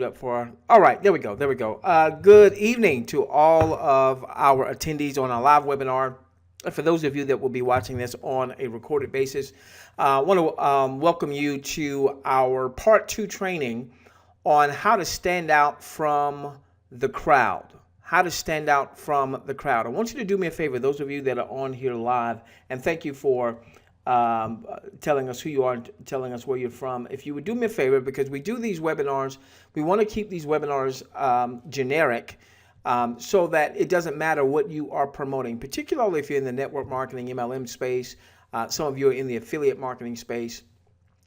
Up for all right, there we go. Good evening to all of our attendees on our live webinar. For those of you that will be watching this on a recorded basis, I want to welcome you to our part 2 training on how to stand out from the crowd. How to stand out from the crowd. I want you to do me a favor, those of you that are on here live, and thank you for telling us who you are, and telling us where you're from. If you would do me a favor, because we do these webinars, we want to keep these webinars generic, so that it doesn't matter what you are promoting, particularly if you're in the network marketing, MLM space. Some of you are in the affiliate marketing space.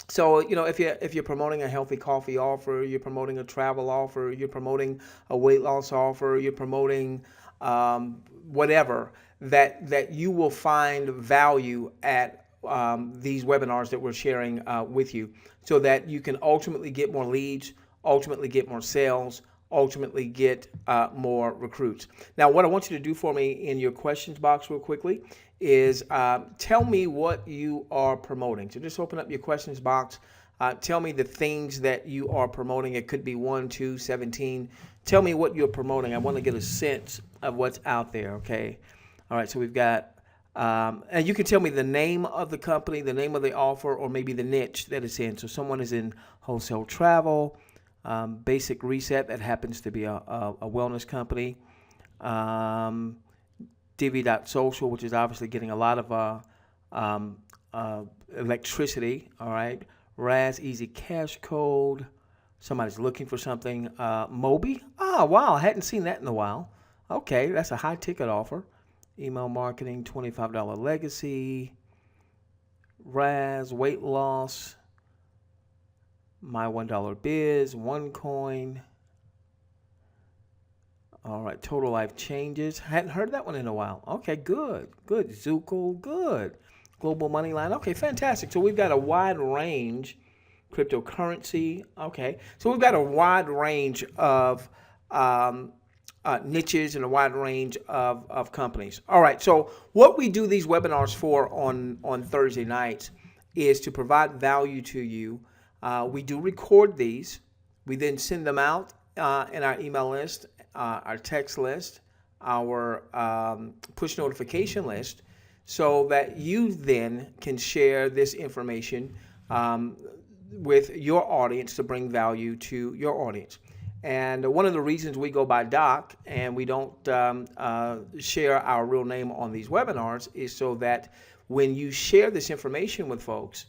So, if you're promoting a healthy coffee offer, you're promoting a travel offer, you're promoting a weight loss offer, you're promoting whatever, that you will find value at these webinars that we're sharing with you, so that you can ultimately get more leads, ultimately get more sales, ultimately get more recruits. Now, what I want you to do for me in your questions box real quickly is tell me what you are promoting. So just open up your questions box. Tell me the things that you are promoting. It could be 1, 2, 17. Tell me what you're promoting. I want to get a sense of what's out there, okay? All right, so we've got and you can tell me the name of the company, the name of the offer, or maybe the niche that it's in. So someone is in wholesale travel, basic reset, that happens to be a wellness company, Divi.social, which is obviously getting a lot of electricity, all right, RAS, easy cash code, somebody's looking for something, Moby, wow, I hadn't seen that in a while. Okay, that's a high ticket offer. Email marketing, $25 legacy, RAS, weight loss, my $1 biz, OneCoin. All right, total life changes. Hadn't heard that one in a while. Okay, good. Zookle, good. Global money line. Okay, fantastic. So we've got a wide range. Cryptocurrency. Okay, so we've got a wide range of niches and a wide range of companies. All right, so what we do these webinars for on Thursday nights is to provide value to you. We do record these. We then send them out in our email list, our text list, our push notification list, so that you then can share this information with your audience to bring value to your audience. And one of the reasons we go by Doc and we don't share our real name on these webinars is so that when you share this information with folks,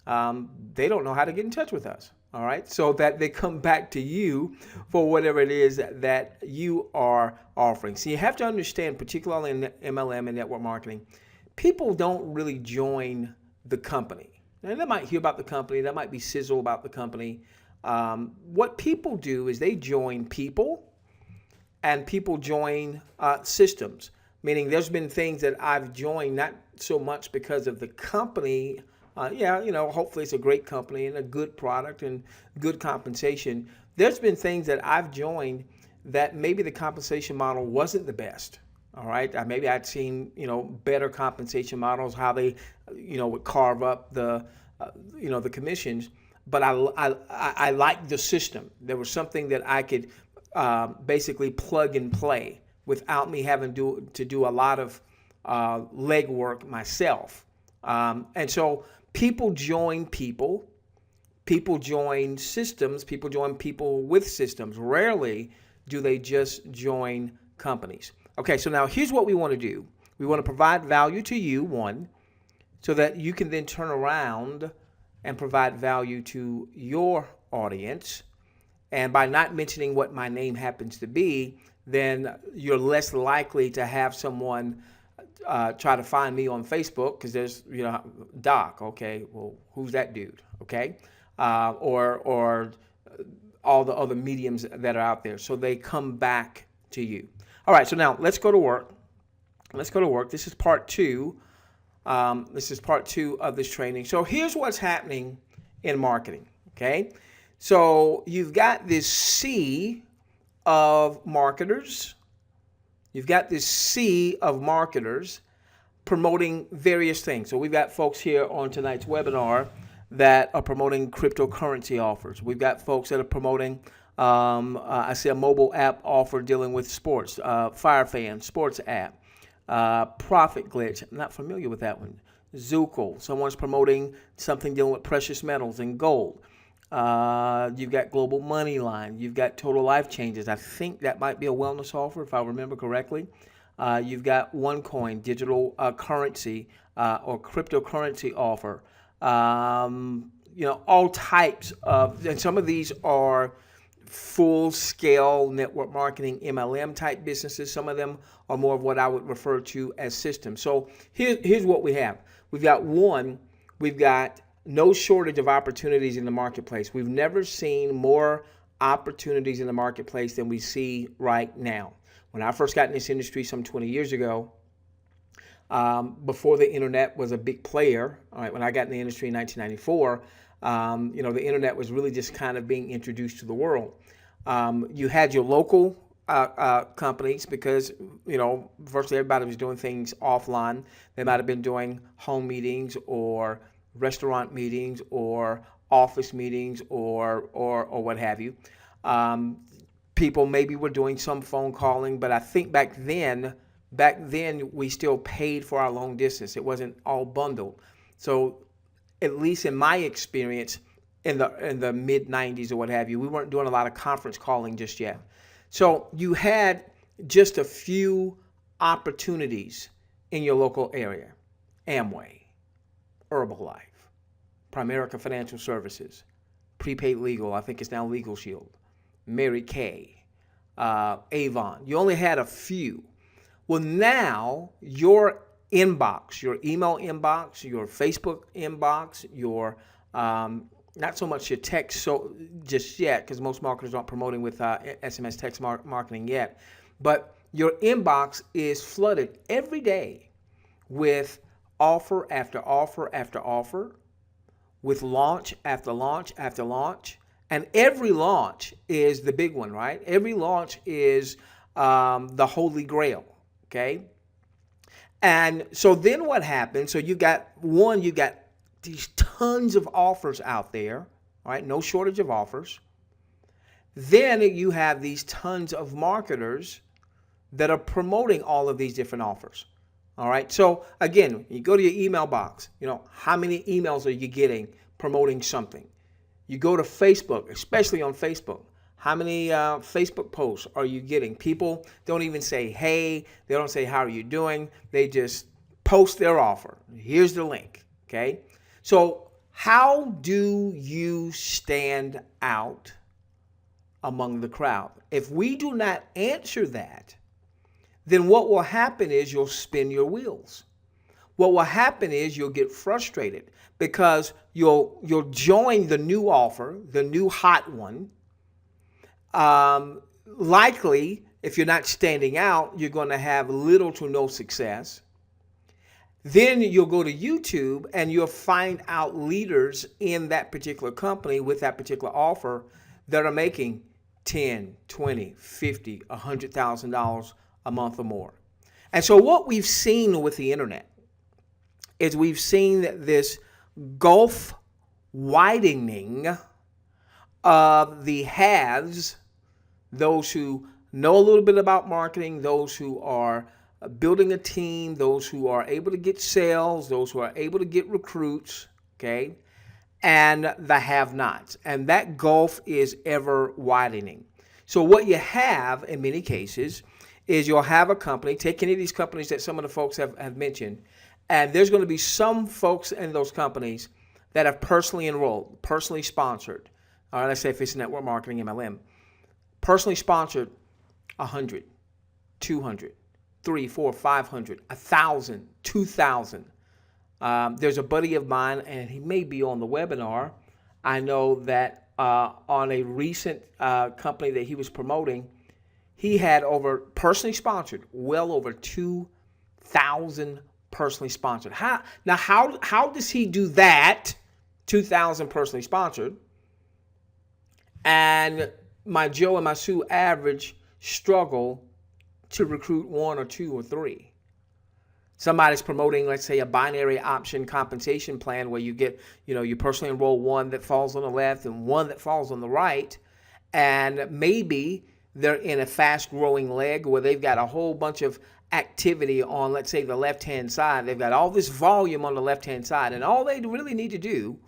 they don't know how to get in touch with us. All right, so that they come back to you for whatever it is that you are offering. So you have to understand, particularly in MLM and network marketing, people don't really join the company. Now, they might hear about the company, that might be sizzle about the company. What people do is they join people, and people join systems, meaning there's been things that I've joined not so much because of the company. Hopefully it's a great company and a good product and good compensation. There's been things that I've joined that maybe the compensation model wasn't the best. All right, maybe I'd seen better compensation models, how they would carve up the the commissions. But I liked the system. There was something that I could basically plug and play without me having to do a lot of legwork myself. And so people join people. People join systems. People join people with systems. Rarely do they just join companies. Okay, so now here's what we want to do. We want to provide value to you, one, so that you can then turn around and provide value to your audience. And by not mentioning what my name happens to be, then you're less likely to have someone try to find me on Facebook, because there's, Doc, okay, well, who's that dude, okay? Or all the other mediums that are out there. So they come back to you. All right, so now let's go to work. This is part 2. This is part 2 of this training. So here's what's happening in marketing, okay? So you've got this sea of marketers. You've got this sea of marketers promoting various things. So we've got folks here on tonight's webinar that are promoting cryptocurrency offers. We've got folks that are promoting I see a mobile app offer dealing with sports, FireFan, sports app, Profit Glitch. I'm not familiar with that one. Zuko, someone's promoting something dealing with precious metals and gold. You've got Global Moneyline. You've got Total Life Changes. I think that might be a wellness offer, if I remember correctly. You've got OneCoin, digital currency or cryptocurrency offer. All types of, and some of these are full-scale network marketing MLM type businesses. Some of them are more of what I would refer to as systems. So here's what we have. We've got no shortage of opportunities in the marketplace. We've never seen more opportunities in the marketplace than we see right now. When I first got in this industry some 20 years ago, before the internet was a big player, all right, when I got in the industry in 1994, the internet was really just kind of being introduced to the world. You had your local companies because, virtually everybody was doing things offline. They might have been doing home meetings or restaurant meetings or office meetings or what have you. People maybe were doing some phone calling, but I think back then we still paid for our long distance. It wasn't all bundled. So at least in my experience in the mid 90s or what have you, we weren't doing a lot of conference calling just yet. So you had just a few opportunities in your local area. Amway, Herbalife, Primerica Financial Services, Prepaid Legal, I think it's now Legal Shield, Mary Kay, Avon. You only had a few. Well, now your inbox, your email inbox, your Facebook inbox, your not so much your text just yet, because most marketers aren't promoting with SMS text marketing yet, but your inbox is flooded every day with offer after offer after offer, with launch after launch after launch. And every launch is the big one, right? Every launch is the holy grail, okay? And so then what happens? So you got these tons of offers out there, right? No shortage of offers. Then you have these tons of marketers that are promoting all of these different offers. All right. So again, you go to your email box, how many emails are you getting promoting something? You go to Facebook, especially on Facebook. How many Facebook posts are you getting? People don't even say, hey, they don't say, how are you doing? They just post their offer. Here's the link. Okay. So how do you stand out among the crowd? If we do not answer that, then what will happen is you'll spin your wheels. What will happen is you'll get frustrated because you'll join the new offer, the new hot one. Likely, if you're not standing out, you're going to have little to no success. Then you'll go to YouTube and you'll find out leaders in that particular company with that particular offer that are making $10, $20, $50, $100,000 a month or more. And so what we've seen with the internet is we've seen this gulf widening of the haves, those who know a little bit about marketing, those who are building a team, those who are able to get sales, those who are able to get recruits, okay, and the have-nots. And that gulf is ever widening. So what you have in many cases is you'll have a company, take any of these companies that some of the folks have mentioned, and there's going to be some folks in those companies that have personally enrolled, personally sponsored. All right, let's say if it's network marketing, MLM, personally sponsored 100, 200, 300, 400, 500, 1,000, 2,000. There's a buddy of mine, and he may be on the webinar. I know that on a recent company that he was promoting, he had personally sponsored, well over 2,000 personally sponsored. How does he do that, 2,000 personally sponsored, and my Joe and my Sue average struggle to recruit 1 or 2 or 3? Somebody's promoting, let's say, a binary option compensation plan where you get, you personally enroll 1 that falls on the left and 1 that falls on the right. and maybe they're in a fast growing leg where they've got a whole bunch of activity on, let's say, the left hand side. They've got all this volume on the left hand side, and all they really need to do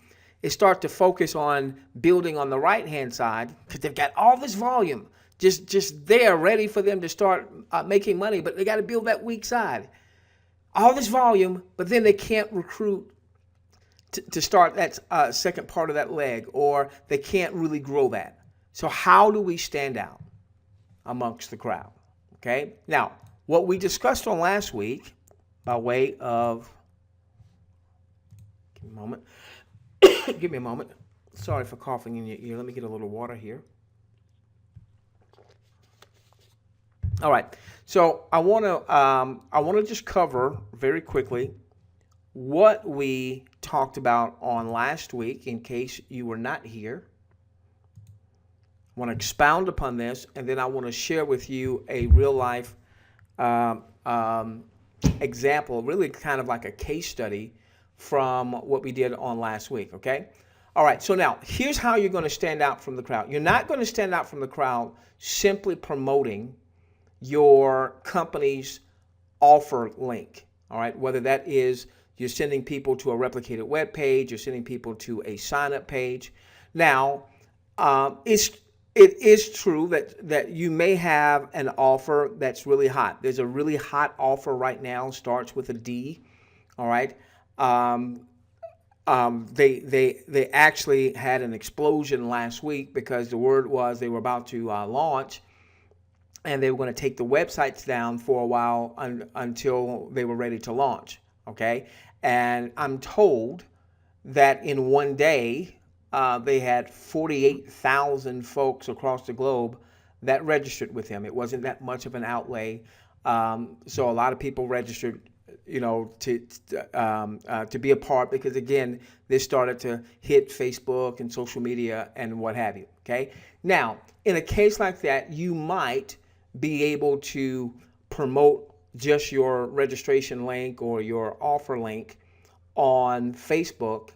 is start to focus on building on the right hand side, because they've got all this volume just there ready for them to start making money, but they got to build that weak side. All this volume, but then they can't recruit to start that second part of that leg, or they can't really grow that. So how do we stand out amongst the crowd? Okay. Now, what we discussed on last week, by way of, give me a moment. Give me a moment. Sorry for coughing in your ear. Let me get a little water here. All right. So I want to just cover very quickly what we talked about on last week, in case you were not here. I want to expound upon this, and then I want to share with you a real life example, really kind of like a case study from what we did on last week, okay? All right, so now here's how you're going to stand out from the crowd. You're not going to stand out from the crowd simply promoting your company's offer link, all right? Whether that is you're sending people to a replicated web page, you're sending people to a sign-up page. Now, it is true that you may have an offer that's really hot. There's a really hot offer right now, starts with a D, all right? They actually had an explosion last week because the word was they were about to launch, and they were going to take the websites down for a while until they were ready to launch, okay? And I'm told that in one day, they had 48,000 folks across the globe that registered with him. It wasn't that much of an outlay. So a lot of people registered, to be a part, because again, this started to hit Facebook and social media and what have you, okay? Now, in a case like that, you might be able to promote just your registration link or your offer link on Facebook,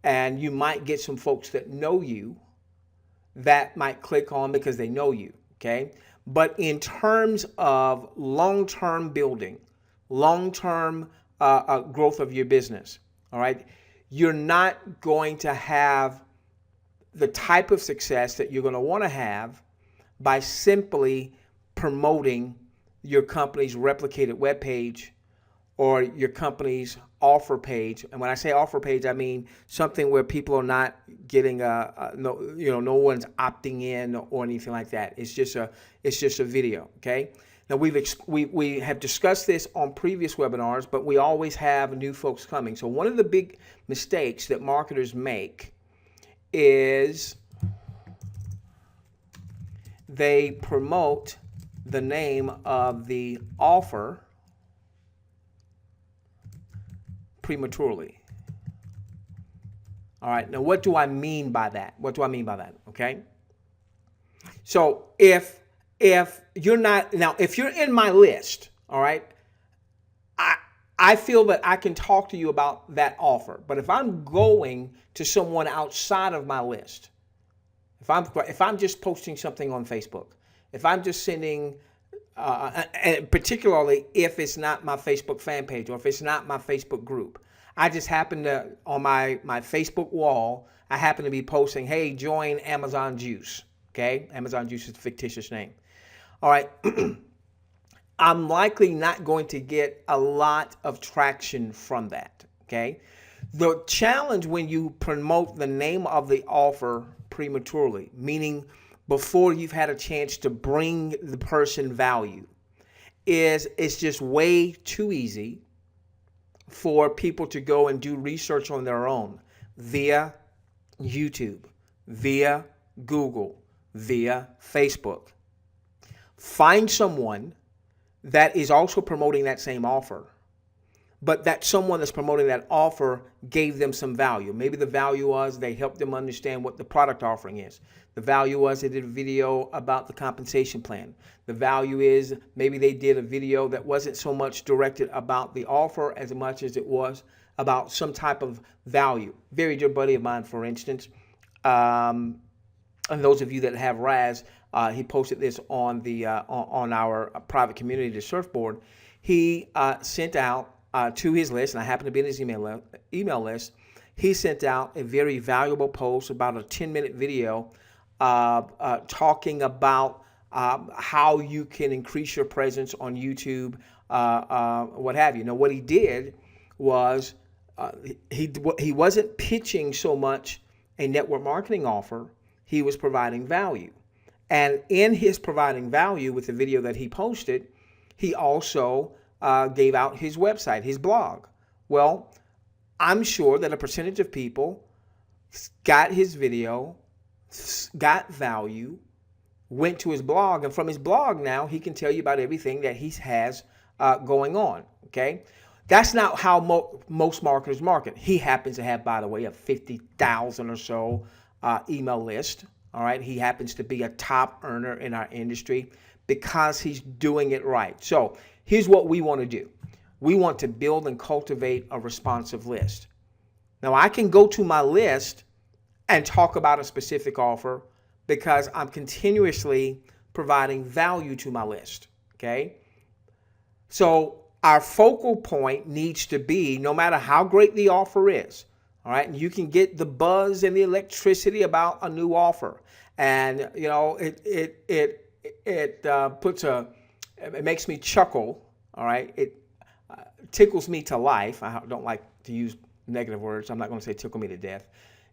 and you might get some folks that know you that might click on because they know you, okay? But in terms of long-term building, long-term growth of your business, all right, you're not going to have the type of success that you're going to want to have by simply promoting your company's replicated web page or your company's offer page. And when I say offer page, I mean something where people are not getting no one's opting in or anything like that. It's just a video, okay? Now we have discussed this on previous webinars, but we always have new folks coming. So one of the big mistakes that marketers make is they promote the name of the offer prematurely. All right, now what do I mean by that? Okay? So if you're not, now if you're in my list, all right, I feel that I can talk to you about that offer. But if I'm going to someone outside of my list, if I'm just posting something on Facebook, if I'm just sending, and particularly if it's not my Facebook fan page or if it's not my Facebook group, I just happen to, on my Facebook wall, I happen to be posting, hey, join Amazon Juice, okay? Amazon Juice is a fictitious name. All right, I'm likely not going to get a lot of traction from that, okay? The challenge when you promote the name of the offer prematurely, meaning before you've had a chance to bring the person value, is it's just way too easy for people to go and do research on their own via YouTube, via Google, via Facebook. Find someone that is also promoting that same offer, but that someone that's promoting that offer gave them some value. Maybe the value was they helped them understand what the product offering is. The value was they did a video about the compensation plan. The value is maybe they did a video that wasn't so much directed about the offer as much as it was about some type of value. Very dear buddy of mine, for instance, and those of you that have RAS, he posted this on the on our private community, the surfboard. He sent out to his list, and I happen to be in his email list. He sent out a very valuable post, about a 10-minute video, talking about how you can increase your presence on YouTube, what have you. Now, what he did was he wasn't pitching so much a network marketing offer. He was providing value. And in his providing value with the video that he posted, he also gave out his website, his blog. Well, I'm sure that a percentage of people got his video, got value, went to his blog, and from his blog now he can tell you about everything that he has going on, okay? That's not how most marketers market. He happens to have, by the way, a 50,000 or so email list. All right, he happens to be a top earner in our industry because he's doing it right. So here's what we want to do. We want to build and cultivate a responsive list. Now, I can go to my list and talk about a specific offer because I'm continuously providing value to my list, okay? So our focal point needs to be, no matter how great the offer is, all right, and you can get the buzz and the electricity about a new offer, and you know it makes me chuckle, all right. It tickles me to life. I don't like to use negative words. I'm not going to say tickle me to death.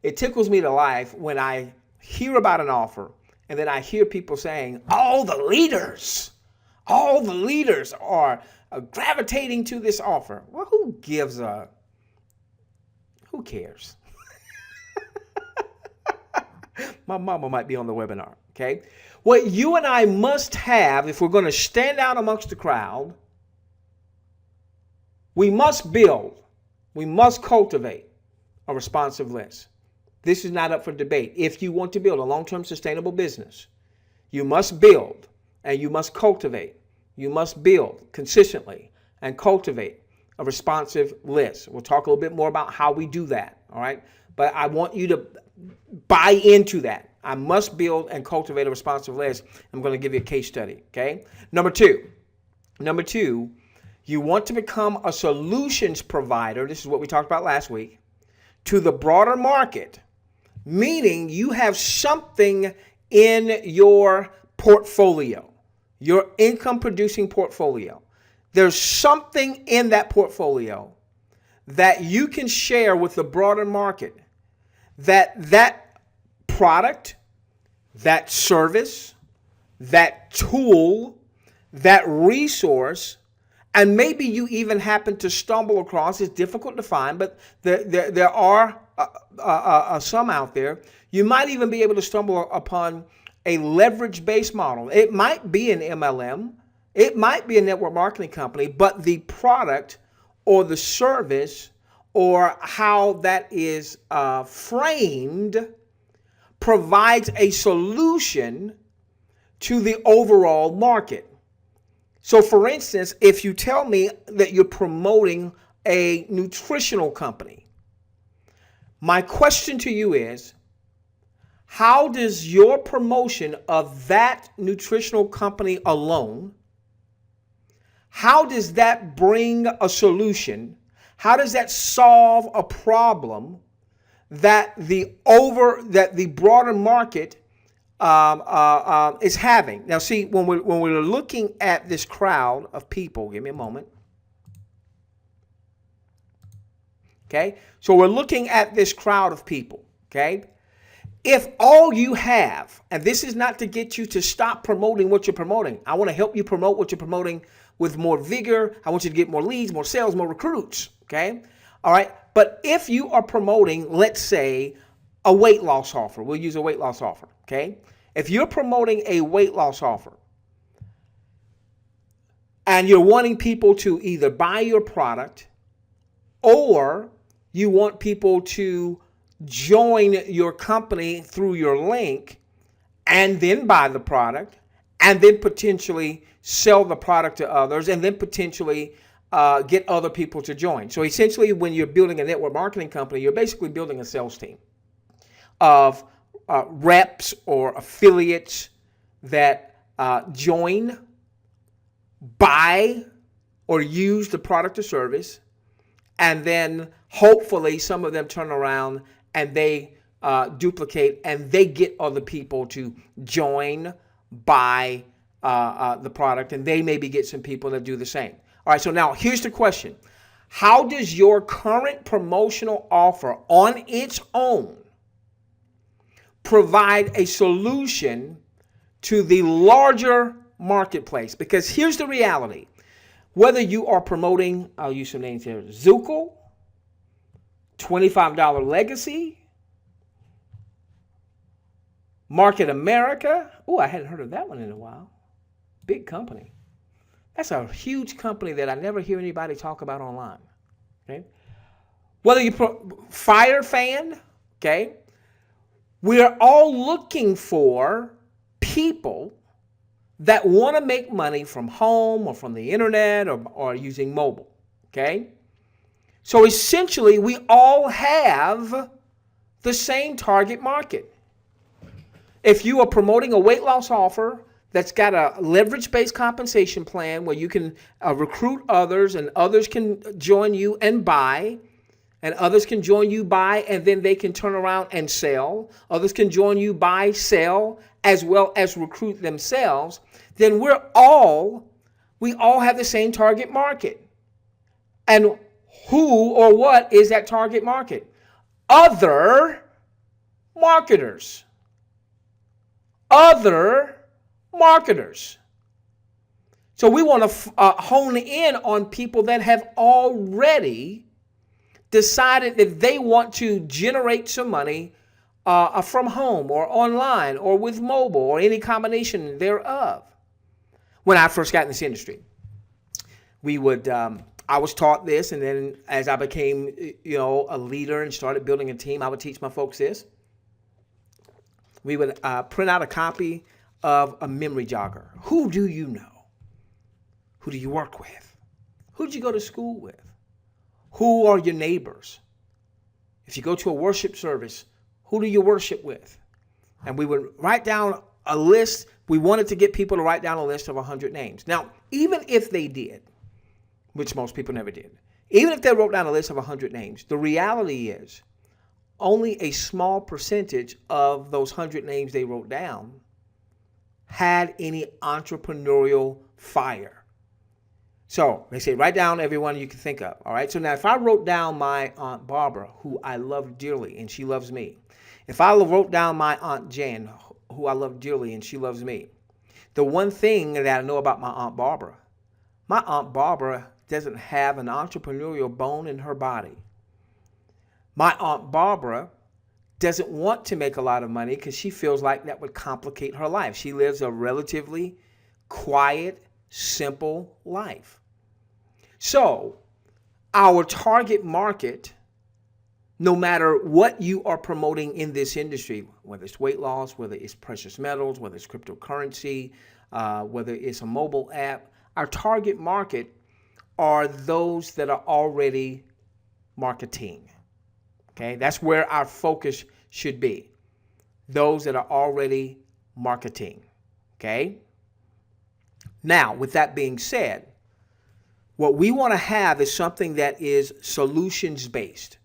It tickles me to life when I hear about an offer and then I hear people saying, all the leaders are gravitating to this offer. Well, who cares? My mama might be on the webinar, okay? What you and I must have, if we're going to stand out amongst the crowd, we must build, we must cultivate a responsive list. This is not up for debate. If you want to build a long-term sustainable business, you must build and you must cultivate. You must build consistently and cultivate a responsive list. We'll talk a little bit more about how we do that, all right? But I want you to buy into that. I must build and cultivate a responsive list. I'm going to give you a case study, okay? Number two, you want to become a solutions provider. This is what we talked about last week, to the broader market, meaning you have something in your portfolio, your income producing portfolio. There's something in that portfolio that you can share with the broader market, that product, that service, that tool, that resource, and maybe you even happen to stumble across, it's difficult to find, but there are some out there. You might even be able to stumble upon a leverage-based model. It might be an MLM. It might be a network marketing company, but the product or the service or how that is framed provides a solution to the overall market. So for instance, if you tell me that you're promoting a nutritional company, my question to you is, how does your promotion of that nutritional company alone, how does that bring a solution? How does that solve a problem that the broader market is having? Now, see, when we're looking at this crowd of people, give me a moment. Okay, so we're looking at this crowd of people. Okay, if all you have, and this is not to get you to stop promoting what you're promoting. I want to help you promote what you're promoting with more vigor. I want you to get more leads, more sales, more recruits. Okay, all right. But if you are promoting, let's say, a weight loss offer, we'll use a weight loss offer. Okay. If you're promoting a weight loss offer and you're wanting people to either buy your product or you want people to join your company through your link and then buy the product and then potentially sell the product to others and then potentially get other people to join. So essentially, when you're building a network marketing company, you're basically building a sales team of reps or affiliates that join, buy, or use the product or service, and then hopefully some of them turn around and they duplicate and they get other people to join, buy the product, and they maybe get some people that do the same. All right, so now here's the question. How does your current promotional offer on its own provide a solution to the larger marketplace? Because here's the reality. Whether you are promoting, I'll use some names here, Zookle, $25 Legacy, Market America. Oh, I hadn't heard of that one in a while. Big company. That's a huge company that I never hear anybody talk about online. Okay. Whether you Fire Fan, okay, we're all looking for people that want to make money from home or from the internet or using mobile. Okay. So essentially, we all have the same target market. If you are promoting a weight loss offer that's got a leverage-based compensation plan where you can recruit others and others can join you and buy, and others can join you, buy, and then they can turn around and sell. Others can join you, buy, sell, as well as recruit themselves. Then we all have the same target market. And who or what is that target market? Other marketers. Other marketers. So we want to hone in on people that have already decided that they want to generate some money from home or online or with mobile or any combination thereof. When I first got in this industry, I was taught this, and then as I became, a leader and started building a team, I would teach my folks this. We would print out a copy of a memory jogger. Who do you know? Who do you work with? Who did you go to school with? Who are your neighbors? If you go to a worship service, who do you worship with? And we would write down a list. We wanted to get people to write down a list of 100 names. Now, even if they did, which most people never did, even if they wrote down a list of 100 names, the reality is only a small percentage of those 100 names they wrote down had any entrepreneurial fire. So they say, write down everyone you can think of. All right. So now if I wrote down my Aunt Barbara, who I love dearly and she loves me. If I wrote down my Aunt Jan, who I love dearly and she loves me. The one thing that I know about my Aunt Barbara doesn't have an entrepreneurial bone in her body. My Aunt Barbara doesn't want to make a lot of money because she feels like that would complicate her life. She lives a relatively quiet, simple life. So our target market, no matter what you are promoting in this industry, whether it's weight loss, whether it's precious metals, whether it's cryptocurrency, whether it's a mobile app, our target market are those that are already marketing. Okay, that's where our focus should be. Those that are already marketing. Okay. Now, with that being said, what we want to have is something that is solutions based,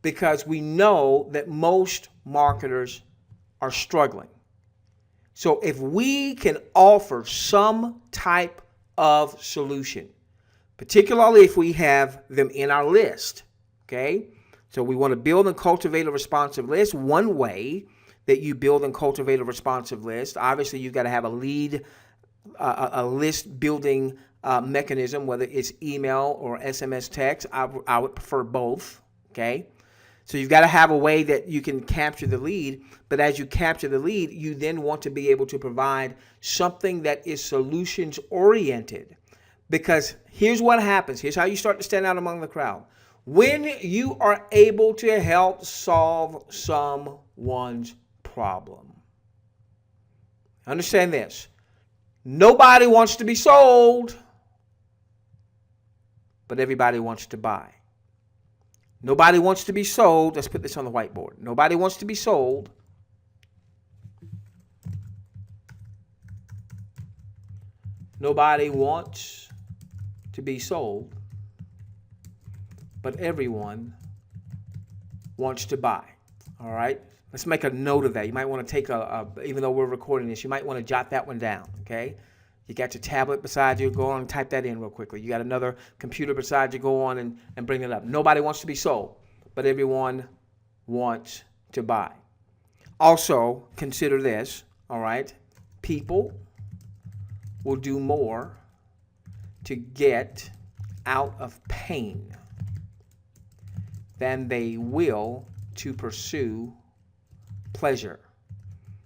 because we know that most marketers are struggling. So if we can offer some type of solution, particularly if we have them in our list, okay? So we want to build and cultivate a responsive list. One way that you build and cultivate a responsive list, obviously you've got to have a list building mechanism, whether it's email or SMS text. I would prefer both, okay? So you've got to have a way that you can capture the lead, but as you capture the lead, you then want to be able to provide something that is solutions oriented. Because here's what happens. Here's how you start to stand out among the crowd. When you are able to help solve someone's problem. Understand this. Nobody wants to be sold, but everybody wants to buy. Nobody wants to be sold. Let's put this on the whiteboard. Nobody wants to be sold, Nobody wants to be sold, but everyone wants to buy. All right? Let's make a note of that. You might want to take even though we're recording this, you might want to jot that one down, okay? You got your tablet beside you, go on and type that in real quickly. You got another computer beside you, go on and bring it up. Nobody wants to be sold, but everyone wants to buy. Also, consider this, all right? People will do more to get out of pain than they will to pursue pleasure.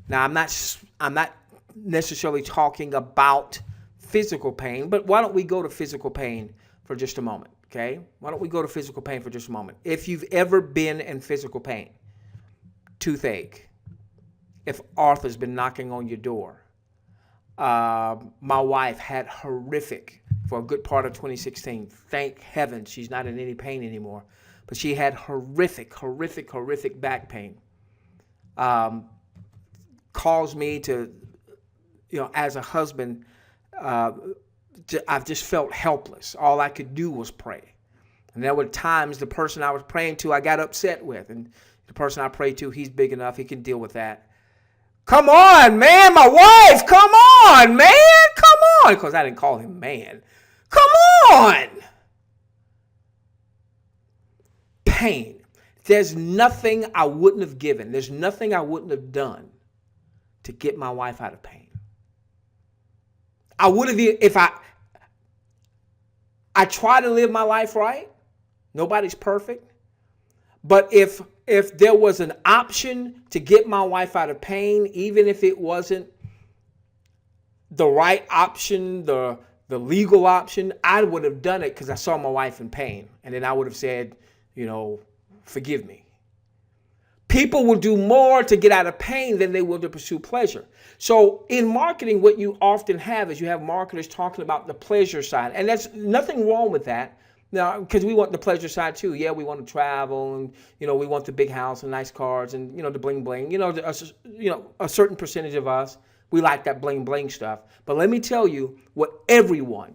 Now, I'm not necessarily talking about physical pain, but why don't we go to physical pain for just a moment, okay? Why don't we go to physical pain for just a moment? If you've ever been in physical pain, toothache, if Arthur's been knocking on your door, my wife had horrific, for a good part of 2016, thank heaven she's not in any pain anymore, but she had horrific back pain. Caused me to, as a husband, I've just felt helpless. All I could do was pray. And there were times the person I was praying to, I got upset with. And the person I prayed to, he's big enough, he can deal with that. Come on, man, my wife, come on, man, come on. Because I didn't call him man. Come on. Pain. There's nothing I wouldn't have given. There's nothing I wouldn't have done to get my wife out of pain. I would have, if I try to live my life right. Nobody's perfect. But if there was an option to get my wife out of pain, even if it wasn't the right option, the legal option, I would have done it because I saw my wife in pain. And then I would have said, forgive me. People will do more to get out of pain than they will to pursue pleasure. So in marketing, what you often have is you have marketers talking about the pleasure side. And there's nothing wrong with that. Now, because we want the pleasure side too. Yeah, we want to travel and, we want the big house and nice cars and, the bling bling. A certain percentage of us, we like that bling bling stuff. But let me tell you what everyone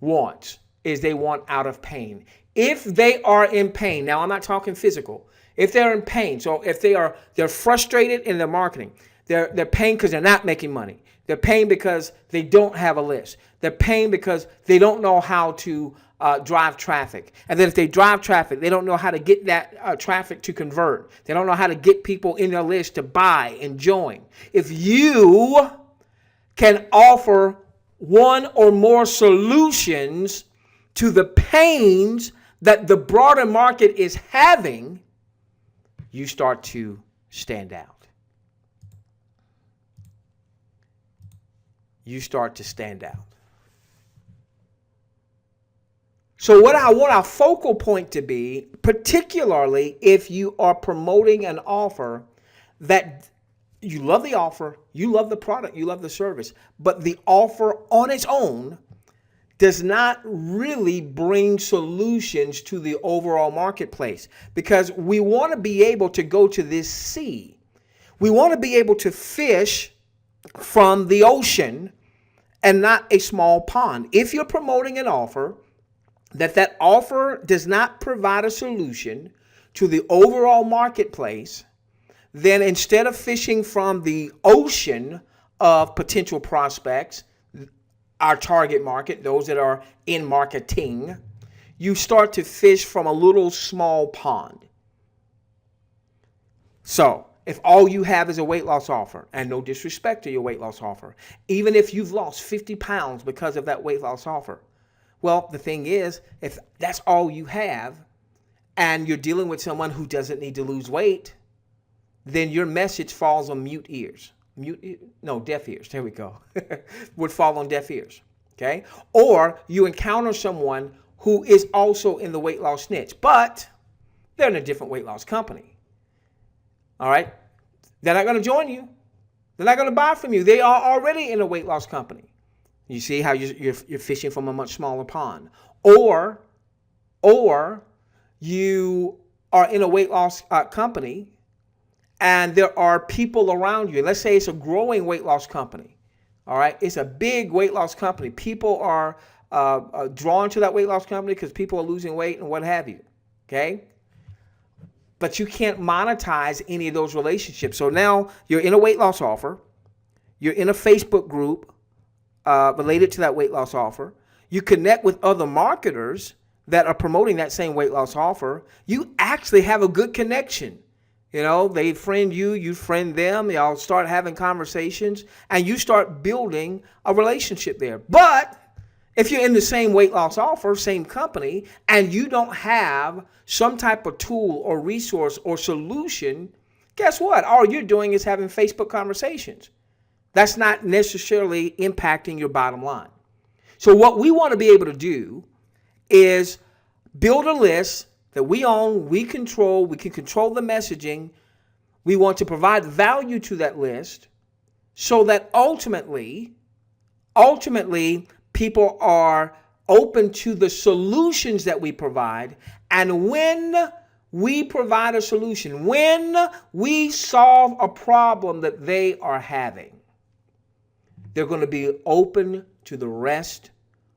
wants is they want out of pain. If they are in pain, now I'm not talking physical. If they're in pain, so if they're frustrated in their marketing, they're paying because they're not making money. They're paying because they don't have a list. They're paying because they don't know how to drive traffic. And then if they drive traffic, they don't know how to get that traffic to convert. They don't know how to get people in their list to buy and join. If you can offer one or more solutions to the pains that the broader market is having, you start to stand out. You start to stand out. So what I want our focal point to be, particularly if you are promoting an offer that you love the offer, you love the product, you love the service, but the offer on its own does not really bring solutions to the overall marketplace, because we want to be able to go to this sea. We want to be able to fish from the ocean and not a small pond. If you're promoting an offer, that offer does not provide a solution to the overall marketplace, then instead of fishing from the ocean of potential prospects, our target market, those that are in marketing, you start to fish from a little small pond. So if all you have is a weight loss offer, and no disrespect to your weight loss offer, even if you've lost 50 pounds because of that weight loss offer, well, the thing is, if that's all you have and you're dealing with someone who doesn't need to lose weight, then your message falls on deaf ears. There we go. Would fall on deaf ears. Okay. Or you encounter someone who is also in the weight loss niche, but they're in a different weight loss company. All right. They're not going to join you. They're not going to buy from you. They are already in a weight loss company. You see how you're fishing from a much smaller pond. Or you are in a weight loss company and there are people around you. Let's say it's a growing weight loss company. All right. It's a big weight loss company. People are drawn to that weight loss company because people are losing weight and what have you. Okay. But you can't monetize any of those relationships. So now you're in a weight loss offer. You're in a Facebook group related to that weight loss offer. You connect with other marketers that are promoting that same weight loss offer. You actually have a good connection. You know, they friend you, you friend them, y'all start having conversations, and you start building a relationship there. But if you're in the same weight loss offer, same company, and you don't have some type of tool or resource or solution, guess what? All you're doing is having Facebook conversations. That's not necessarily impacting your bottom line. So what we want to be able to do is build a list that we own, we control, we can control the messaging. We want to provide value to that list so that ultimately, people are open to the solutions that we provide. And when we provide a solution, when we solve a problem that they are having, they're going to be open to the rest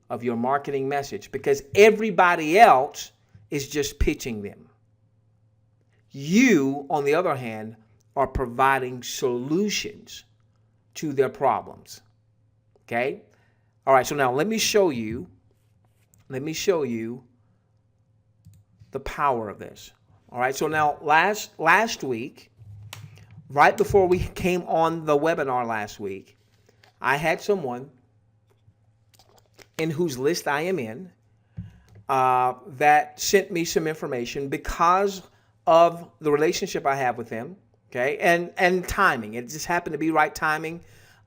of your marketing message because everybody else is just pitching them. You, on the other hand, are providing solutions to their problems. Okay? All right, so now let me show you the power of this. All right, so now last week, right before we came on the webinar last week, I had someone in whose list I am in that sent me some information because of the relationship I have with them, okay, and timing. It just happened to be right timing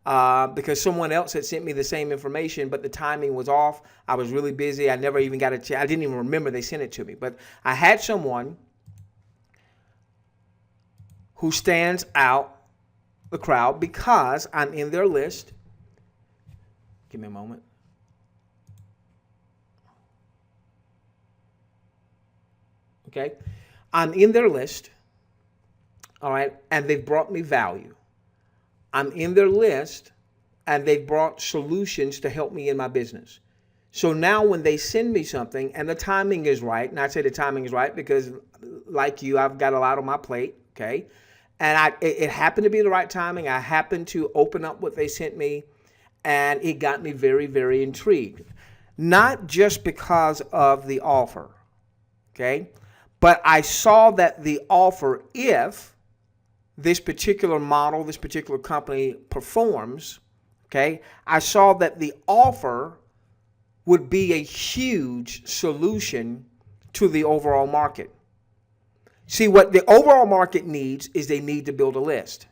because someone else had sent me the same information, but the timing was off. I was really busy. I never even got a chance. I didn't even remember they sent it to me. But I had someone who stands out the crowd because I'm in their list. Give me a moment. Okay, I'm in their list, all right, and they've brought me value. I'm in their list, and they've brought solutions to help me in my business. So now when they send me something, and the timing is right, and I say the timing is right because, like you, I've got a lot on my plate, okay, and it happened to be the right timing. I happened to open up what they sent me, and it got me very, very intrigued. Not just because of the offer, okay? But I saw that the offer, if this particular model, this particular company performs, okay, I saw that the offer would be a huge solution to the overall market. See, what the overall market needs is they need to build a list.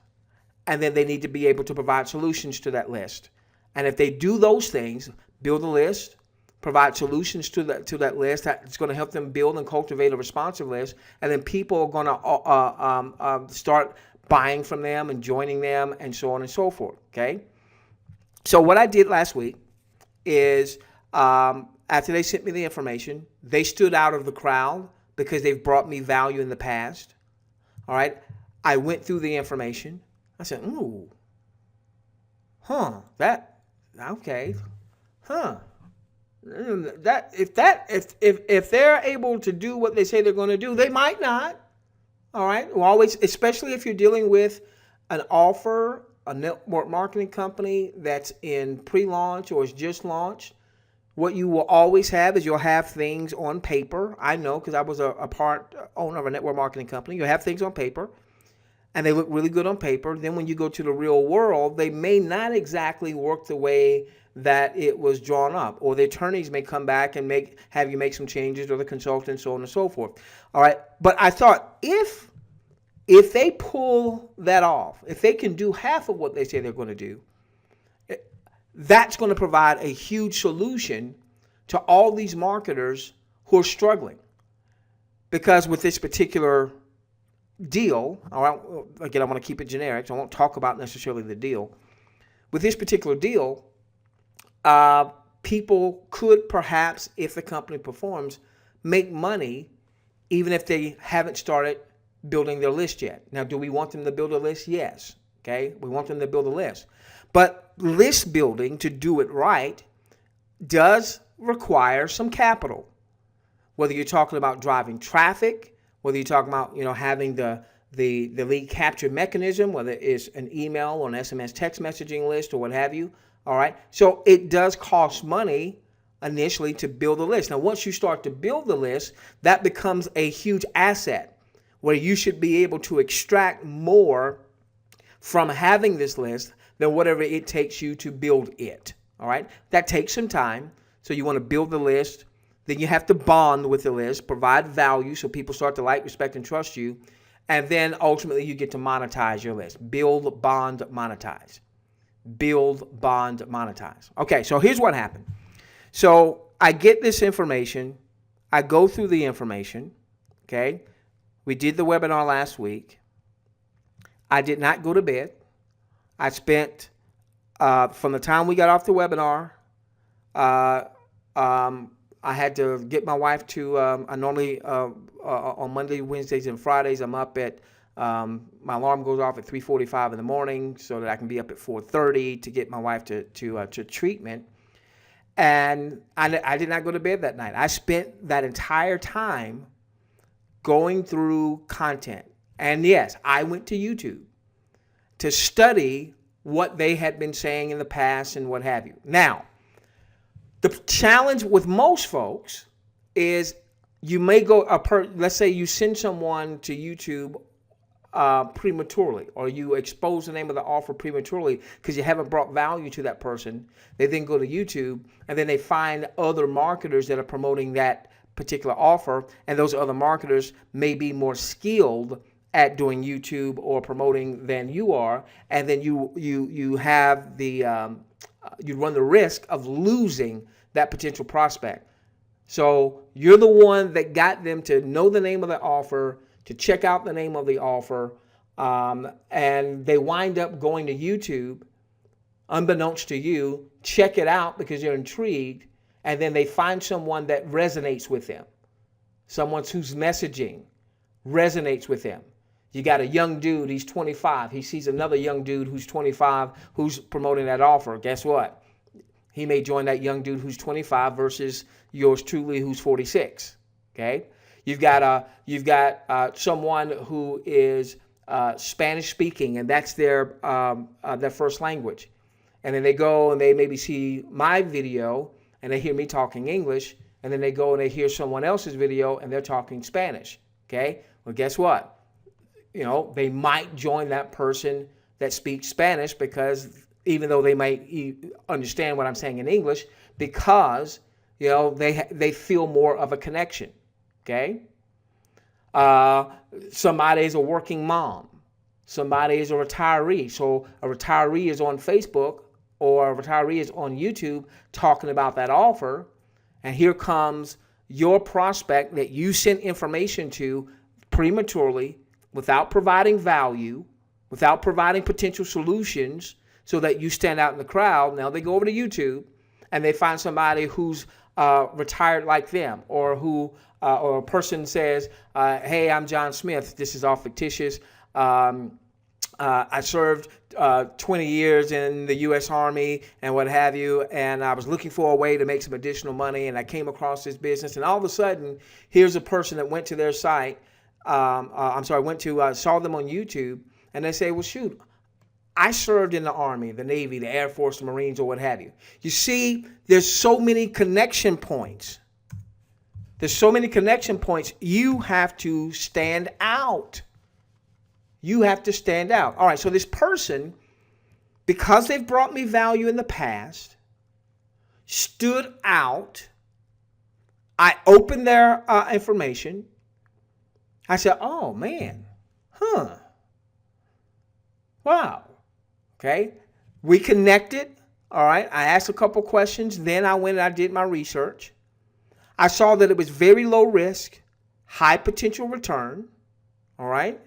And then they need to be able to provide solutions to that list. And if they do those things, build a list, provide solutions to that list, it's going to help them build and cultivate a responsive list, and then people are going to start buying from them and joining them and so on and so forth, okay? So what I did last week is after they sent me the information, they stood out of the crowd because they've brought me value in the past, all right? I went through the information. I said, ooh, okay, that if they're able to do what they say they're going to do, they might not. All right. Well, always, especially if you're dealing with an offer, a network marketing company that's in pre-launch or is just launched, what you will always have is you'll have things on paper. I know because I was a part owner of a network marketing company. You'll have things on paper, and they look really good on paper. Then when you go to the real world, they may not exactly work the way that it was drawn up, or the attorneys may come back and have you make some changes, or the consultant, so on and so forth. All right, but I thought if they pull that off, if they can do half of what they say they're going to do, that's going to provide a huge solution to all these marketers who are struggling. Because with this particular deal, all right, again, I want to keep it generic, so I won't talk about necessarily the deal. With this particular deal, people could perhaps, if the company performs, make money even if they haven't started building their list yet. Now, do we want them to build a list? Yes. Okay, we want them to build a list. But list building, to do it right, does require some capital. Whether you're talking about driving traffic, whether you're talking about, having the lead capture mechanism, whether it's an email or an SMS text messaging list or what have you. All right. So it does cost money initially to build a list. Now, once you start to build the list, that becomes a huge asset where you should be able to extract more from having this list than whatever it takes you to build it. All right. That takes some time. So you want to build the list. Then you have to bond with the list, provide value so people start to like, respect, and trust you. And then ultimately you get to monetize your list. Build, bond, monetize. Build, bond, monetize. Okay, so here's what happened. So I get this information. I go through the information. Okay. We did the webinar last week. I did not go to bed. I spent, from the time we got off the webinar, I had to get my wife to, I normally, on Monday, Wednesdays, and Fridays, I'm up at, my alarm goes off at 3:45 in the morning so that I can be up at 4:30 to get my wife to treatment. And I did not go to bed that night. I spent that entire time going through content. And yes, I went to YouTube to study what they had been saying in the past and what have you. Now, the challenge with most folks is you may go, let's say you send someone to YouTube prematurely, or you expose the name of the offer prematurely because you haven't brought value to that person. They then go to YouTube and then they find other marketers that are promoting that particular offer, and those other marketers may be more skilled at doing YouTube or promoting than you are, and then you have the you run the risk of losing that potential prospect. So you're the one that got them to know the name of the offer, to check out the name of the offer, and they wind up going to YouTube, unbeknownst to you, check it out because they're intrigued, and then they find someone that resonates with them, someone whose messaging resonates with them. You got a young dude, he's 25. He sees another young dude who's 25 who's promoting that offer. Guess what? He may join that young dude who's 25 versus yours truly who's 46. Okay? You've got someone who is Spanish speaking, and that's their first language. And then they go and they maybe see my video and they hear me talking English, and then they go and they hear someone else's video and they're talking Spanish. Okay? Well, guess what? They might join that person that speaks Spanish because even though they might understand what I'm saying in English, because, they feel more of a connection. Okay? Somebody is a working mom. Somebody is a retiree. So a retiree is on Facebook or a retiree is on YouTube talking about that offer. And here comes your prospect that you sent information to prematurely, without providing value, without providing potential solutions so that you stand out in the crowd. Now they go over to YouTube and they find somebody who's retired like them, or or a person says, hey, I'm John Smith. This is all fictitious. I served 20 years in the U.S. Army and what have you, and I was looking for a way to make some additional money, and I came across this business, and all of a sudden, here's a person that went to their site, saw them on YouTube, and they say, well, shoot, I served in the Army, the Navy, the Air Force, the Marines, or what have you. You see, there's so many connection points. You have to stand out. You have to stand out. All right, so this person, because they've brought me value in the past, stood out. I opened their information. I said, oh, man, wow. Okay, we connected. All right, I asked a couple questions. Then I went and I did my research. I saw that it was very low risk, high potential return. All right.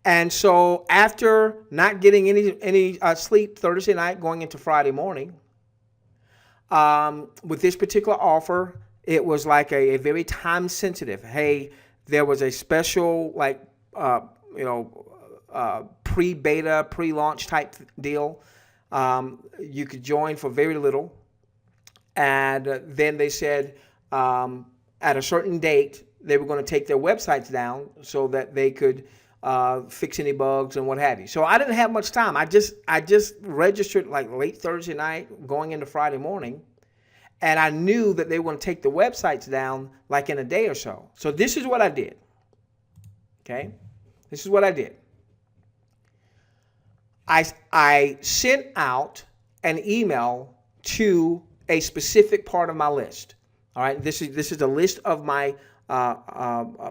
And so after not getting any sleep Thursday night going into Friday morning, with this particular offer, it was like a very time sensitive. Hey, there was a special pre-beta, pre-launch type deal. You could join for very little. And then they said at a certain date, they were going to take their websites down so that they could fix any bugs and what have you. So I didn't have much time. I just registered like late Thursday night, going into Friday morning. And I knew that they were going to take the websites down like in a day or so. So this is what I did. Okay? This is what I did. I sent out an email to a specific part of my list. All right? This is a list of my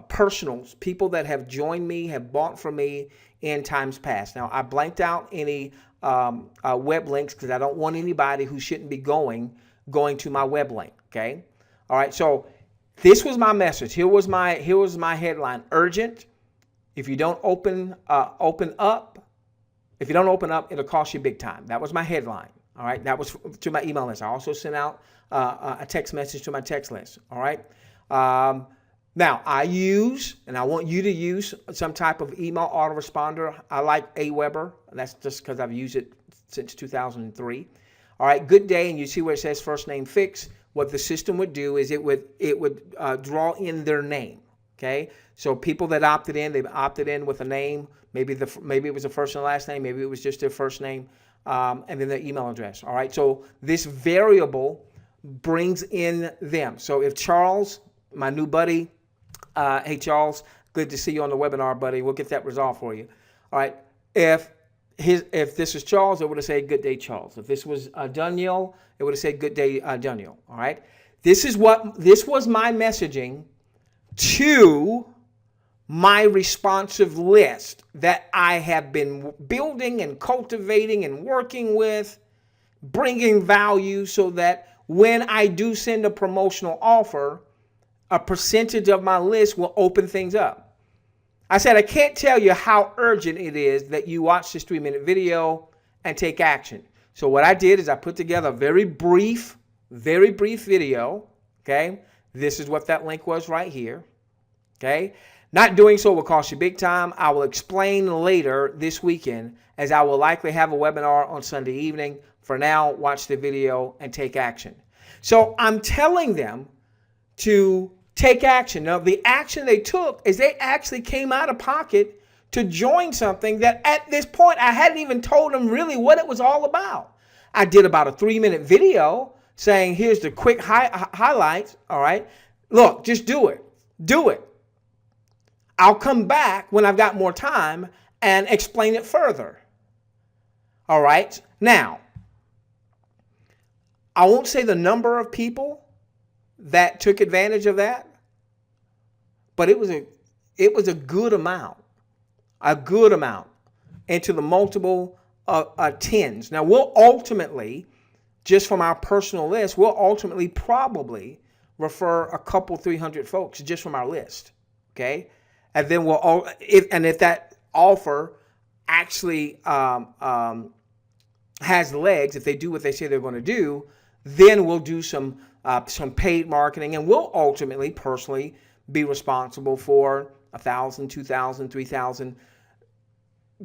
personals, people that have joined me, have bought from me in times past. Now, I blanked out any web links because I don't want anybody who shouldn't be going to my web link. Okay. All right. So this was my message. Here was my headline: urgent. If you don't open up, it'll cost you big time. That was my headline. All right. That was to my email list. I also sent out a text message to my text list. All right. Now I use, and I want you to use, some type of email autoresponder. I like Aweber. That's just because I've used it since 2003. All right, good day, and you see where it says first name fix. What the system would do is it would draw in their name. Okay, so people that opted in, they've opted in with a name. Maybe it was a first and last name. Maybe it was just their first name, and then their email address. All right, so this variable brings in them. So if Charles, my new buddy, hey Charles, good to see you on the webinar, buddy. We'll get that resolved for you. All right, if this is Charles, it would have said good day, Charles. If this was Daniel, it would have said good day, Daniel. All right. This was my messaging to my responsive list that I have been building and cultivating and working with, bringing value so that when I do send a promotional offer, a percentage of my list will open things up. I said, I can't tell you how urgent it is that you watch this 3-minute video and take action. So what I did is I put together a very brief video. Okay. This is what that link was right here. Okay. Not doing so will cost you big time. I will explain later this weekend, as I will likely have a webinar on Sunday evening. For now, watch the video and take action. So I'm telling them to take action. Now, the action they took is they actually came out of pocket to join something that at this point I hadn't even told them really what it was all about. I did about a 3-minute video saying, here's the quick highlights. All right. Look, just do it. Do it. I'll come back when I've got more time and explain it further. All right. Now, I won't say the number of people that took advantage of that, but it was a good amount into the multiple tens. Now we'll ultimately, just from our personal list, we'll ultimately probably refer a couple 300 folks just from our list. Okay, and then if that offer actually has legs, if they do what they say they're going to do, then we'll do some paid marketing, and we'll ultimately personally be responsible for 1,000, 2,000, 3,000,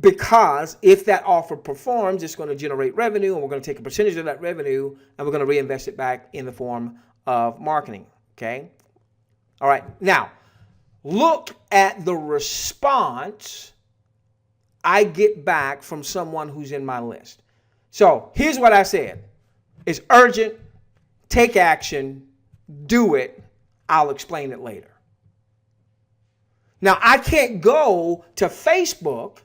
because if that offer performs, it's going to generate revenue, and we're going to take a percentage of that revenue and we're going to reinvest it back in the form of marketing. Okay. All right. Now look at the response I get back from someone who's in my list. So here's what I said. It's urgent. Take action. Do it. I'll explain it later. Now, I can't go to Facebook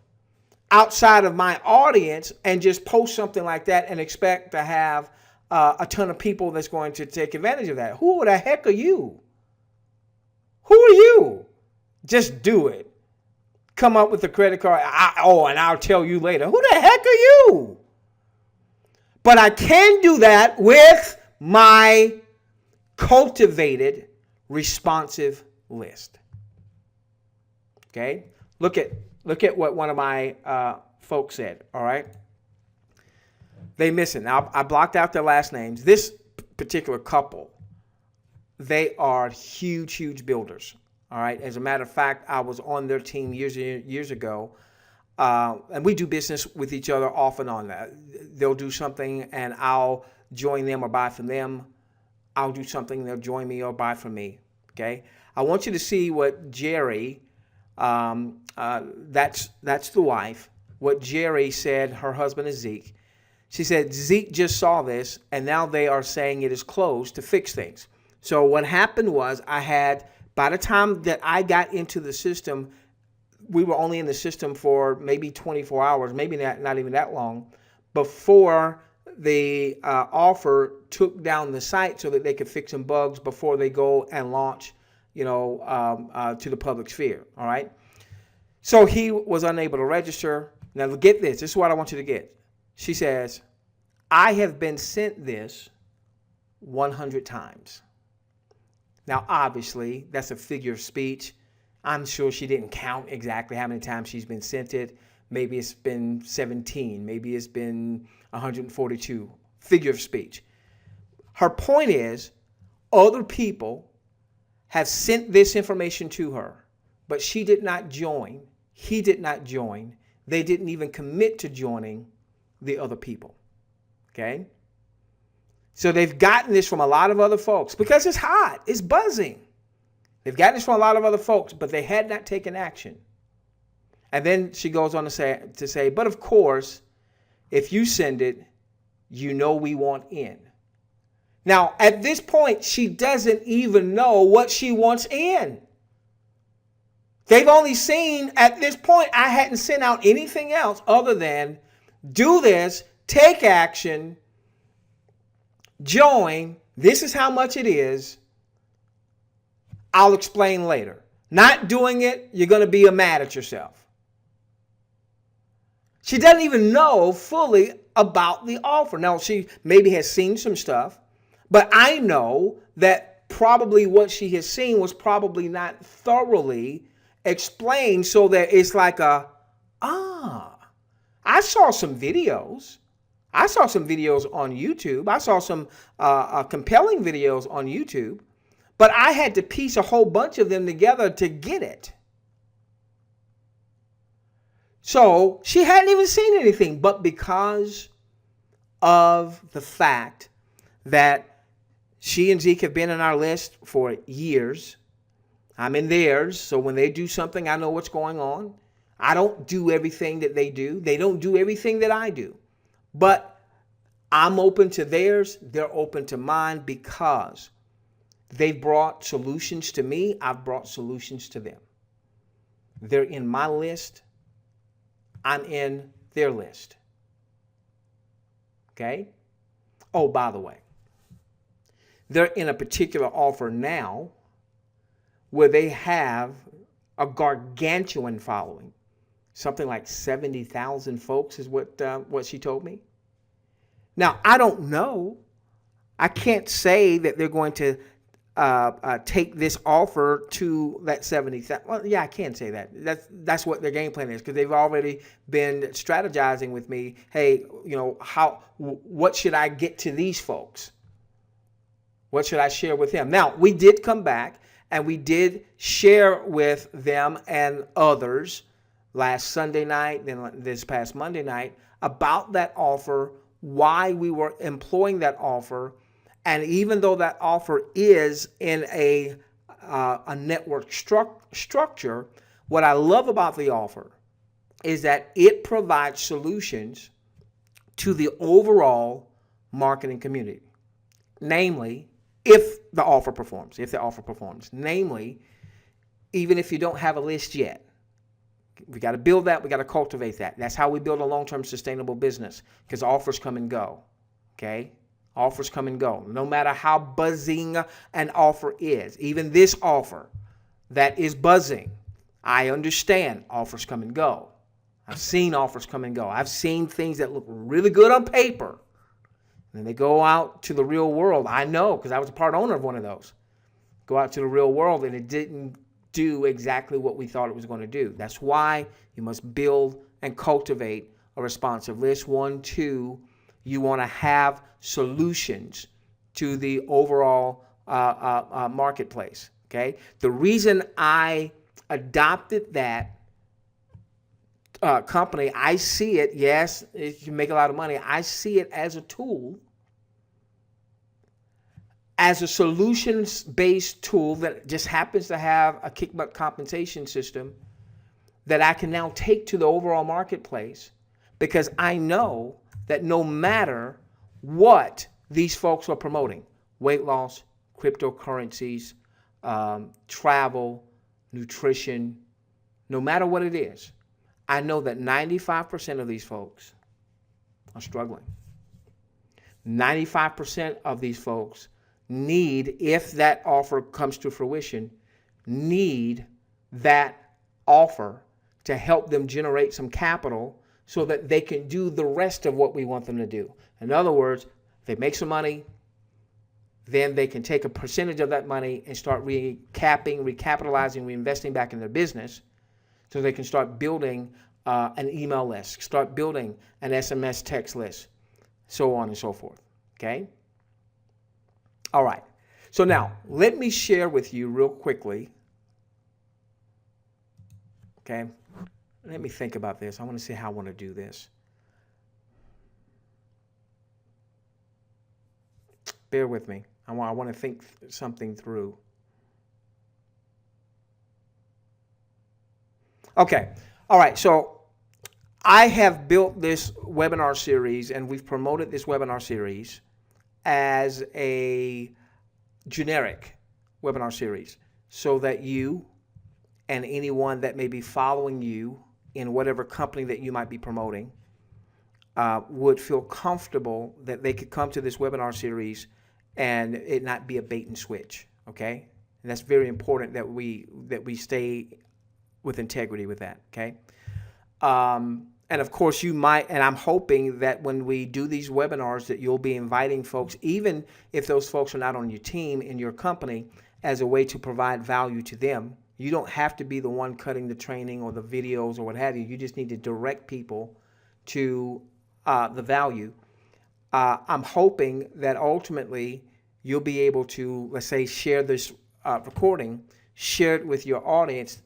outside of my audience and just post something like that and expect to have a ton of people that's going to take advantage of that. Who the heck are you? Who are you? Just do it. Come up with a credit card. And I'll tell you later. Who the heck are you? But I can do that with my cultivated responsive list. Okay, look at what one of my folks said. All right, they miss it. Now I blocked out their last names. This particular couple, they are huge builders. All right. As a matter of fact, I was on their team years ago. and we do business with each other off and on. They'll do something and I'll join them or buy from them. I'll do something, they'll join me or buy from me. Okay. I want you to see what Jerry, that's the wife, what Jerry said, her husband is Zeke. She said, Zeke just saw this and now they are saying it is closed to fix things. So what happened was by the time that I got into the system, we were only in the system for maybe 24 hours, maybe not even that long, before the offer took down the site so that they could fix some bugs before they go and launch, to the public sphere. All right. So he was unable to register. Now get this. This is what I want you to get. She says, I have been sent this 100 times. Now, obviously, that's a figure of speech. I'm sure she didn't count exactly how many times she's been sent it. Maybe it's been 17. Maybe it's been 142. Figure of speech. Her point is, other people have sent this information to her, but she did not join. He did not join. They didn't even commit to joining the other people. Okay? So they've gotten this from a lot of other folks because it's hot. It's buzzing. They've gotten this from a lot of other folks, but they had not taken action. And then she goes on to say, but of course, if you send it, we want in. Now, at this point, she doesn't even know what she wants in. They've only seen, at this point, I hadn't sent out anything else other than do this, take action, join, this is how much it is, I'll explain later. Not doing it, you're going to be mad at yourself. She doesn't even know fully about the offer. Now, she maybe has seen some stuff, but I know that probably what she has seen was probably not thoroughly explained so that it's like I saw some videos. I saw some videos on YouTube. I saw some compelling videos on YouTube, but I had to piece a whole bunch of them together to get it. So she hadn't even seen anything, but because of the fact that she and Zeke have been on our list for years, I'm in theirs, so when they do something, I know what's going on. I don't do everything that they do. They don't do everything that I do. But I'm open to theirs. They're open to mine because they've brought solutions to me. I've brought solutions to them. They're in my list. I'm in their list. Okay? Oh, by the way, they're in a particular offer now where they have a gargantuan following. Something like 70,000 folks is what she told me. Now, I don't know. I can't say that they're going to take this offer to that 70,000. Well, yeah, I can say that. That's what their game plan is because they've already been strategizing with me. Hey, what should I get to these folks? What should I share with them? Now, we did come back and we did share with them and others last Sunday night, then this past Monday night, about that offer, why we were employing that offer. And even though that offer is in a network structure, what I love about the offer is that it provides solutions to the overall marketing community. Namely, if the offer performs. Namely, even if you don't have a list yet. We got to build that. We got to cultivate that. That's how we build a long-term sustainable business because offers come and go. Okay? Offers come and go. No matter how buzzing an offer is, even this offer that is buzzing, I understand offers come and go. I've seen offers come and go. I've seen things that look really good on paper. And they go out to the real world. I know because I was a part owner of one of those. Go out to the real world and it didn't do exactly what we thought it was going to do. That's why you must build and cultivate a responsive list. 1, 2, you want to have solutions to the overall marketplace. Okay. The reason I adopted that company, I see it, yes, it can make a lot of money. I see it as a tool, as a solutions-based tool that just happens to have a kickback compensation system that I can now take to the overall marketplace, because I know that no matter what these folks are promoting, weight loss, cryptocurrencies, travel, nutrition, no matter what it is, I know that 95% of these folks are struggling. 95% of these folks need, if that offer comes to fruition, need that offer to help them generate some capital so that they can do the rest of what we want them to do. In other words, if they make some money, then they can take a percentage of that money and start recapitalizing, reinvesting back in their business, so they can start building an email list, start building an SMS text list, so on and so forth, okay? All right, so now let me share with you real quickly, okay? Let me think about this. I want to see how I want to do this. Bear with me. I want to think something through. Okay. All right. So I have built this webinar series, and we've promoted this webinar series as a generic webinar series so that you and anyone that may be following you in whatever company that you might be promoting would feel comfortable that they could come to this webinar series and it not be a bait and switch, okay? And that's very important that we stay with integrity with that, okay? And of course you might, and I'm hoping that when we do these webinars that you'll be inviting folks, even if those folks are not on your team in your company, as a way to provide value to them. You don't have to be the one cutting the training or the videos or what have you. You just need to direct people to the value. I'm hoping that ultimately you'll be able to, let's say, share this recording, share it with your audience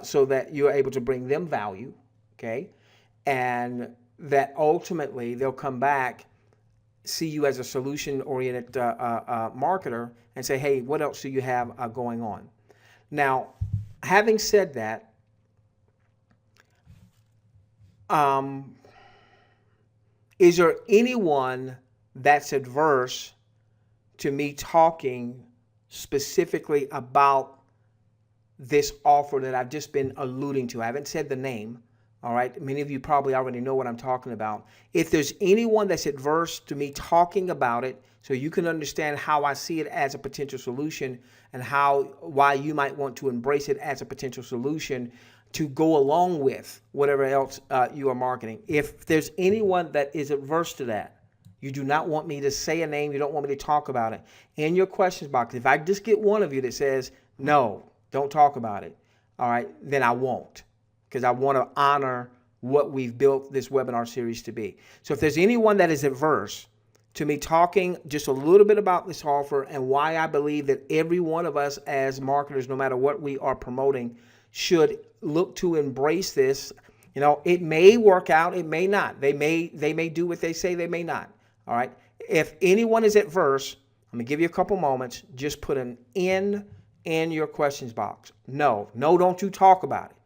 so that you're able to bring them value, okay? And that ultimately they'll come back, see you as a solution-oriented marketer and say, hey, what else do you have going on? Now, having said that, is there anyone that's adverse to me talking specifically about this offer that I've just been alluding to? I haven't said the name, all right? Many of you probably already know what I'm talking about. If there's anyone that's adverse to me talking about it, so you can understand how I see it as a potential solution and why you might want to embrace it as a potential solution to go along with whatever else you are marketing. If there's anyone that is adverse to that, you do not want me to say a name, you don't want me to talk about it, in your questions box, if I just get one of you that says, no, don't talk about it, all right, then I won't, because I want to honor what we've built this webinar series to be. So if there's anyone that is adverse to me talking just a little bit about this offer and why I believe that every one of us as marketers, no matter what we are promoting, should look to embrace this. You know, it may work out, it may not. They may do what they say, they may not. All right. If anyone is adverse, I'm gonna give you a couple moments. Just put an in your questions box. No, don't you talk about it.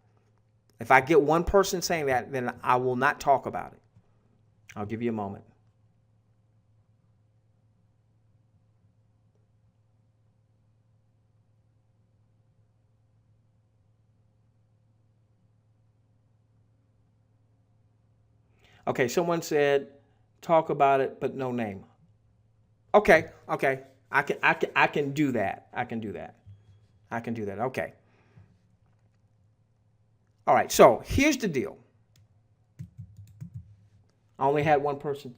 If I get one person saying that, then I will not talk about it. I'll give you a moment. Okay, someone said, talk about it, but no name. Okay. I can do that. I can do that. Okay. All right, so here's the deal. I only had one person.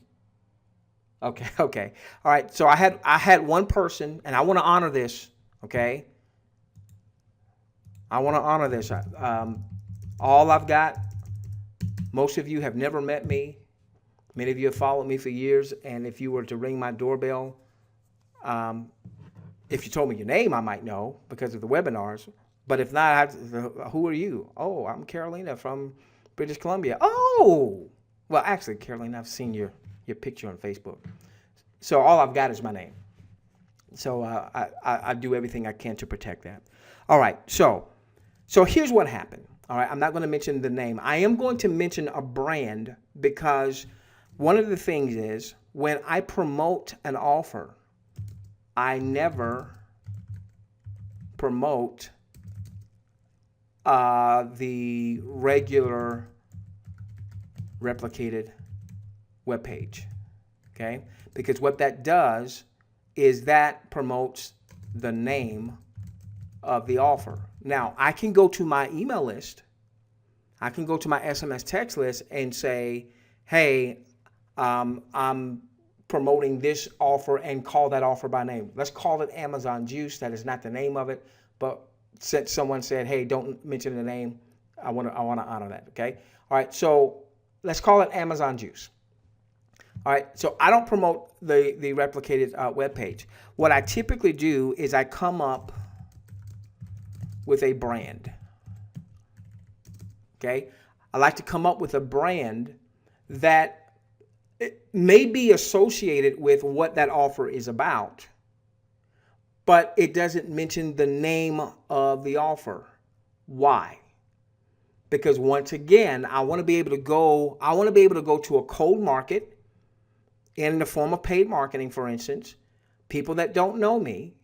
Okay. All right, so I had one person, and I want to honor this, okay? I want to honor this. All I've got, most of you have never met me. Many of you have followed me for years, and if you were to ring my doorbell, if you told me your name, I might know because of the webinars, But if not, who are you? Oh, I'm Carolina from British Columbia. Oh, well, actually, Carolina, I've seen your picture on Facebook. So all I've got is my name. So I do everything I can to protect that. All right, so here's what happened. All right, I'm not going to mention the name. I am going to mention a brand because one of the things is when I promote an offer, I never promote the regular replicated web page. Okay, because what that does is that promotes the name of the offer. Now, I can go to my email list, I can go to my SMS text list and say, hey, I'm promoting this offer and call that offer by name. Let's call it Amazon Juice. That is not the name of it, but since someone said, hey, don't mention the name, I want to honor that, okay? All right, so let's call it Amazon Juice. All right, so I don't promote the replicated web page. What I typically do is I come up with a brand. Okay, I like to come up with a brand that it may be associated with what that offer is about, but it doesn't mention the name of the offer. Why? Because once again, I want to be able to go to a cold market in the form of paid marketing, for instance, people that don't know me,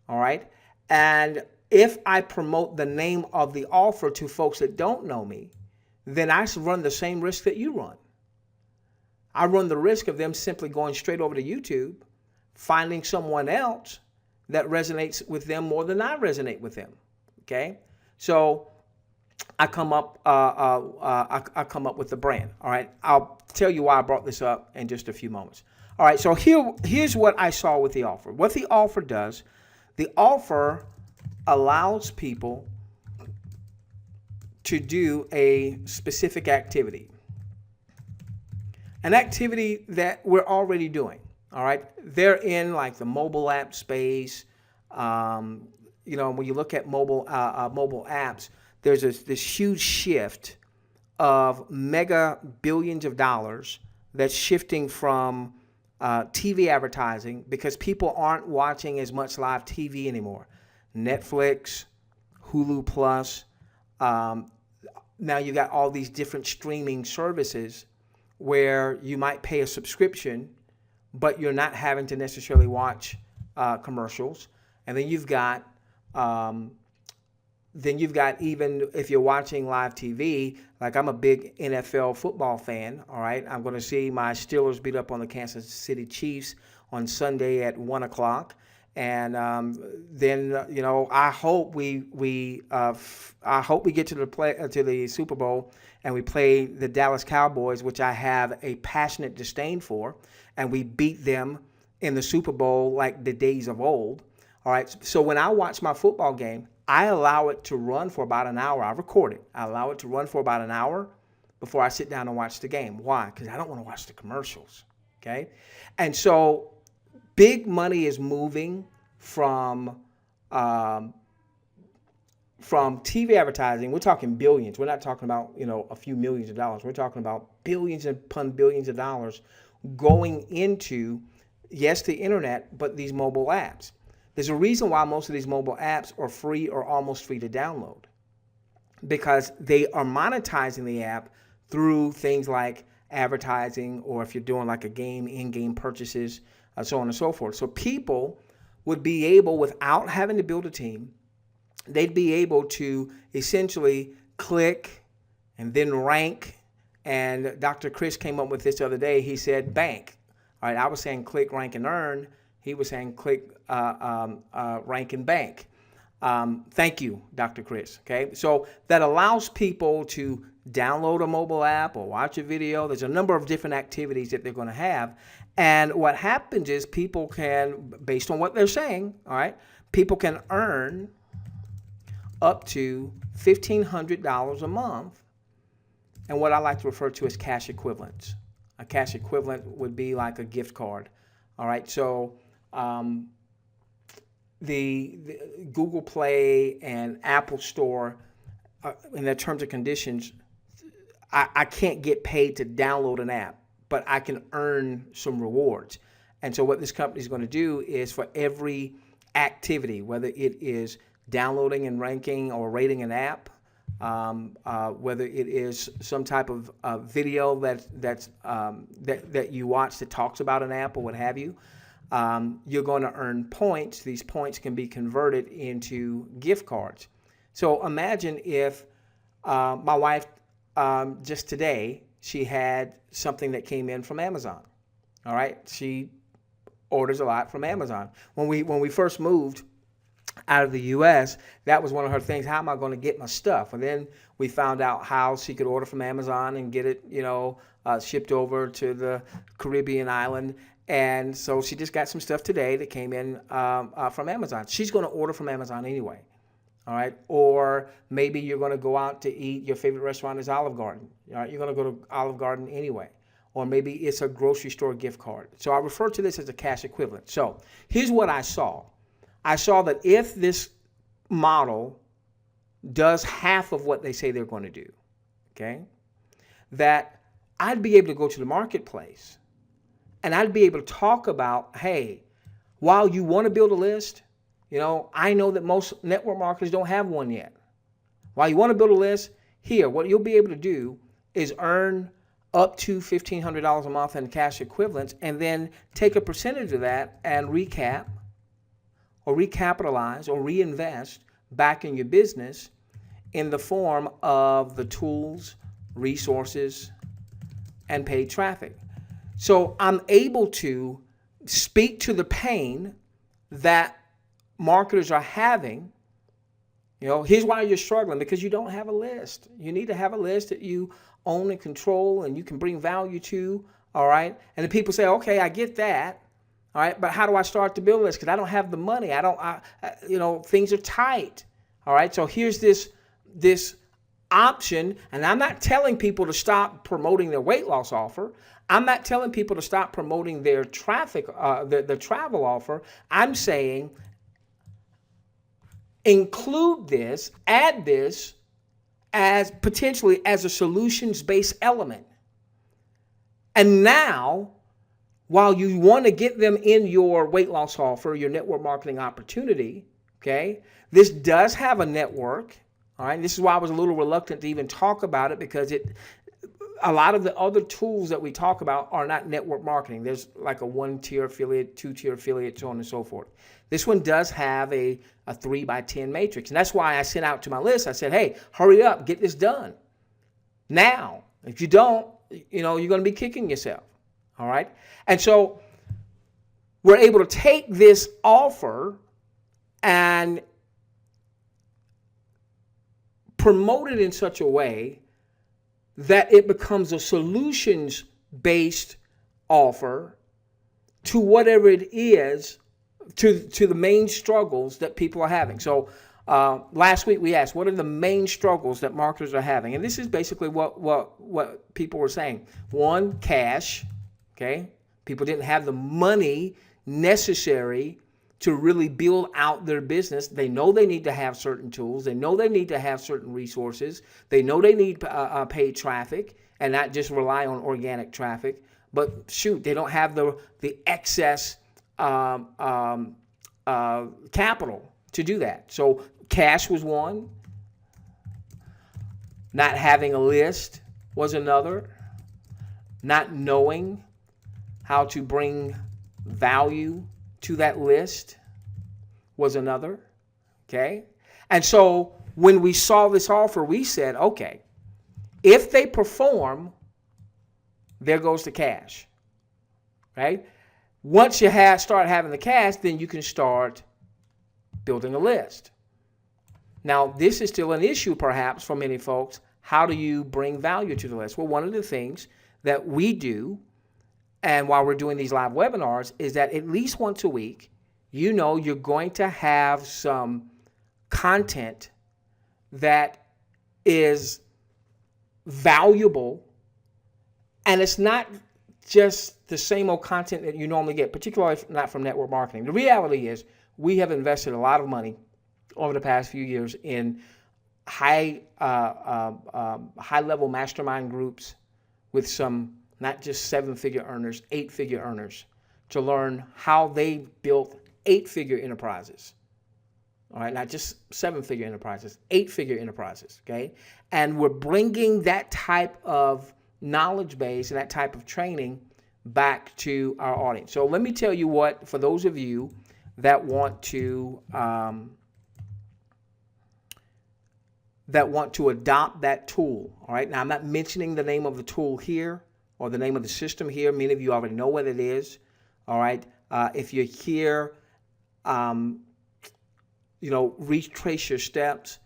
all right? And if I promote the name of the offer to folks that don't know me, then I run the same risk that you run. I run the risk of them simply going straight over to YouTube, finding someone else that resonates with them more than I resonate with them, okay? So I come up with the brand. All right, I'll tell you why I brought this up in just a few moments. All right, so here's what I saw with the offer. What the offer does, the offer allows people to do a specific activity, an activity that we're already doing. All right, they're in like the mobile app space. When you look at mobile apps, there's this huge shift of mega billions of dollars that's shifting from TV advertising because people aren't watching as much live TV anymore. Netflix, Hulu Plus, now you got all these different streaming services where you might pay a subscription, but you're not having to necessarily watch commercials. And then you've got even if you're watching live TV, like I'm a big NFL football fan, all right? I'm going to see my Steelers beat up on the Kansas City Chiefs on Sunday at 1 o'clock. And then, I hope we get to the Super Bowl and we play the Dallas Cowboys, which I have a passionate disdain for, and we beat them in the Super Bowl like the days of old. All right, so when I watch my football game, I allow it to run for about an hour. I record it. I allow it to run for about an hour before I sit down and watch the game. Why? Because I don't want to watch the commercials, okay? And so big money is moving from TV advertising. We're talking billions. We're not talking about, a few millions of dollars. We're talking about billions upon billions of dollars going into, yes, the internet, but these mobile apps. There's a reason why most of these mobile apps are free or almost free to download, because they are monetizing the app through things like advertising, or if you're doing like a game, in-game purchases, so on and so forth. So people would be able, without having to build a team, they'd be able to essentially click and then rank. And Dr. Chris came up with this the other day. He said bank. All right, I was saying click, rank, and earn. He was saying click, rank, and bank. Thank you, Dr. Chris. Okay, so that allows people to download a mobile app or watch a video. There's a number of different activities that they're going to have. And what happens is people can, based on what they're saying, all right, people can earn up to $1,500 a month, and what I like to refer to as cash equivalents. A cash equivalent would be like a gift card. All right, so the Google Play and Apple Store, in their terms and conditions, I can't get paid to download an app, but I can earn some rewards. And so what this company is going to do is for every activity, whether it is downloading and ranking or rating an app, whether it is some type of video that you watch that talks about an app or what have you, you're going to earn points. These points can be converted into gift cards. So imagine if my wife, just today, she had something that came in from Amazon. All right, she orders a lot from Amazon. When we first moved out of the U.S., that was one of her things. How am I going to get my stuff? And then we found out how she could order from Amazon and get it, shipped over to the Caribbean island. And so she just got some stuff today that came in from Amazon. She's going to order from Amazon anyway. All right. Or maybe you're going to go out to eat. Your favorite restaurant is Olive Garden. All right. You're going to go to Olive Garden anyway. Or maybe it's a grocery store gift card. So I refer to this as a cash equivalent. So here's what I saw. I saw that if this model does half of what they say they're going to do, okay, that I'd be able to go to the marketplace and I'd be able to talk about, hey, while you want to build a list, I know that most network marketers don't have one yet. While you want to build a list, here, what you'll be able to do is earn up to $1,500 a month in cash equivalents and then take a percentage of that and recap or recapitalize or reinvest back in your business in the form of the tools, resources, and paid traffic. So I'm able to speak to the pain that marketers are having. Here's why you're struggling, because you don't have a list. You need to have a list that you own and control and you can bring value to, all right? And the people say, okay, I get that, all right, but how do I start to build this? Because I don't have the money. Things are tight, all right? So here's this option, and I'm not telling people to stop promoting their weight loss offer. I'm not telling people to stop promoting their the travel offer. I'm saying include this, add this as potentially as a solutions-based element. And now, while you want to get them in your weight loss offer, your network marketing opportunity, okay, this does have a network, all right? This is why I was a little reluctant to even talk about it, because a lot of the other tools that we talk about are not network marketing. There's like a 1-tier affiliate, 2-tier affiliate, so on and so forth. This one does have a 3x10 matrix. And that's why I sent out to my list, I said, hey, hurry up, get this done now. If you don't, you're going to be kicking yourself. All right. And so we're able to take this offer and promote it in such a way that it becomes a solutions-based offer to whatever it is, to the main struggles that people are having. So last week we asked, what are the main struggles that marketers are having? And this is basically what people were saying. One, cash. Okay, people didn't have the money necessary to really build out their business. They know they need to have certain tools. They know they need to have certain resources. They know they need paid traffic and not just rely on organic traffic. But shoot, they don't have the excess capital to do that. So cash was one. Not having a list was another. Not knowing how to bring value to that list was another, okay? And so when we saw this offer, we said, okay, if they perform, there goes the cash, right? Once you start having the cash, then you can start building a list. Now, this is still an issue perhaps for many folks. How do you bring value to the list? Well, one of the things that we do, and while we're doing these live webinars, is that at least once a week, you're going to have some content that is valuable, and it's not just the same old content that you normally get, particularly not from network marketing. The reality is we have invested a lot of money over the past few years in high level mastermind groups with some not just 7-figure earners, 8-figure earners, to learn how they built 8-figure enterprises. All right, not just 7-figure enterprises, 8-figure enterprises, okay? And we're bringing that type of knowledge base and that type of training back to our audience. So let me tell you what, for those of you that want to adopt that tool, all right? Now, I'm not mentioning the name of the tool here or the name of the system here. Many of you already know what it is, all right? If you're here, retrace your steps,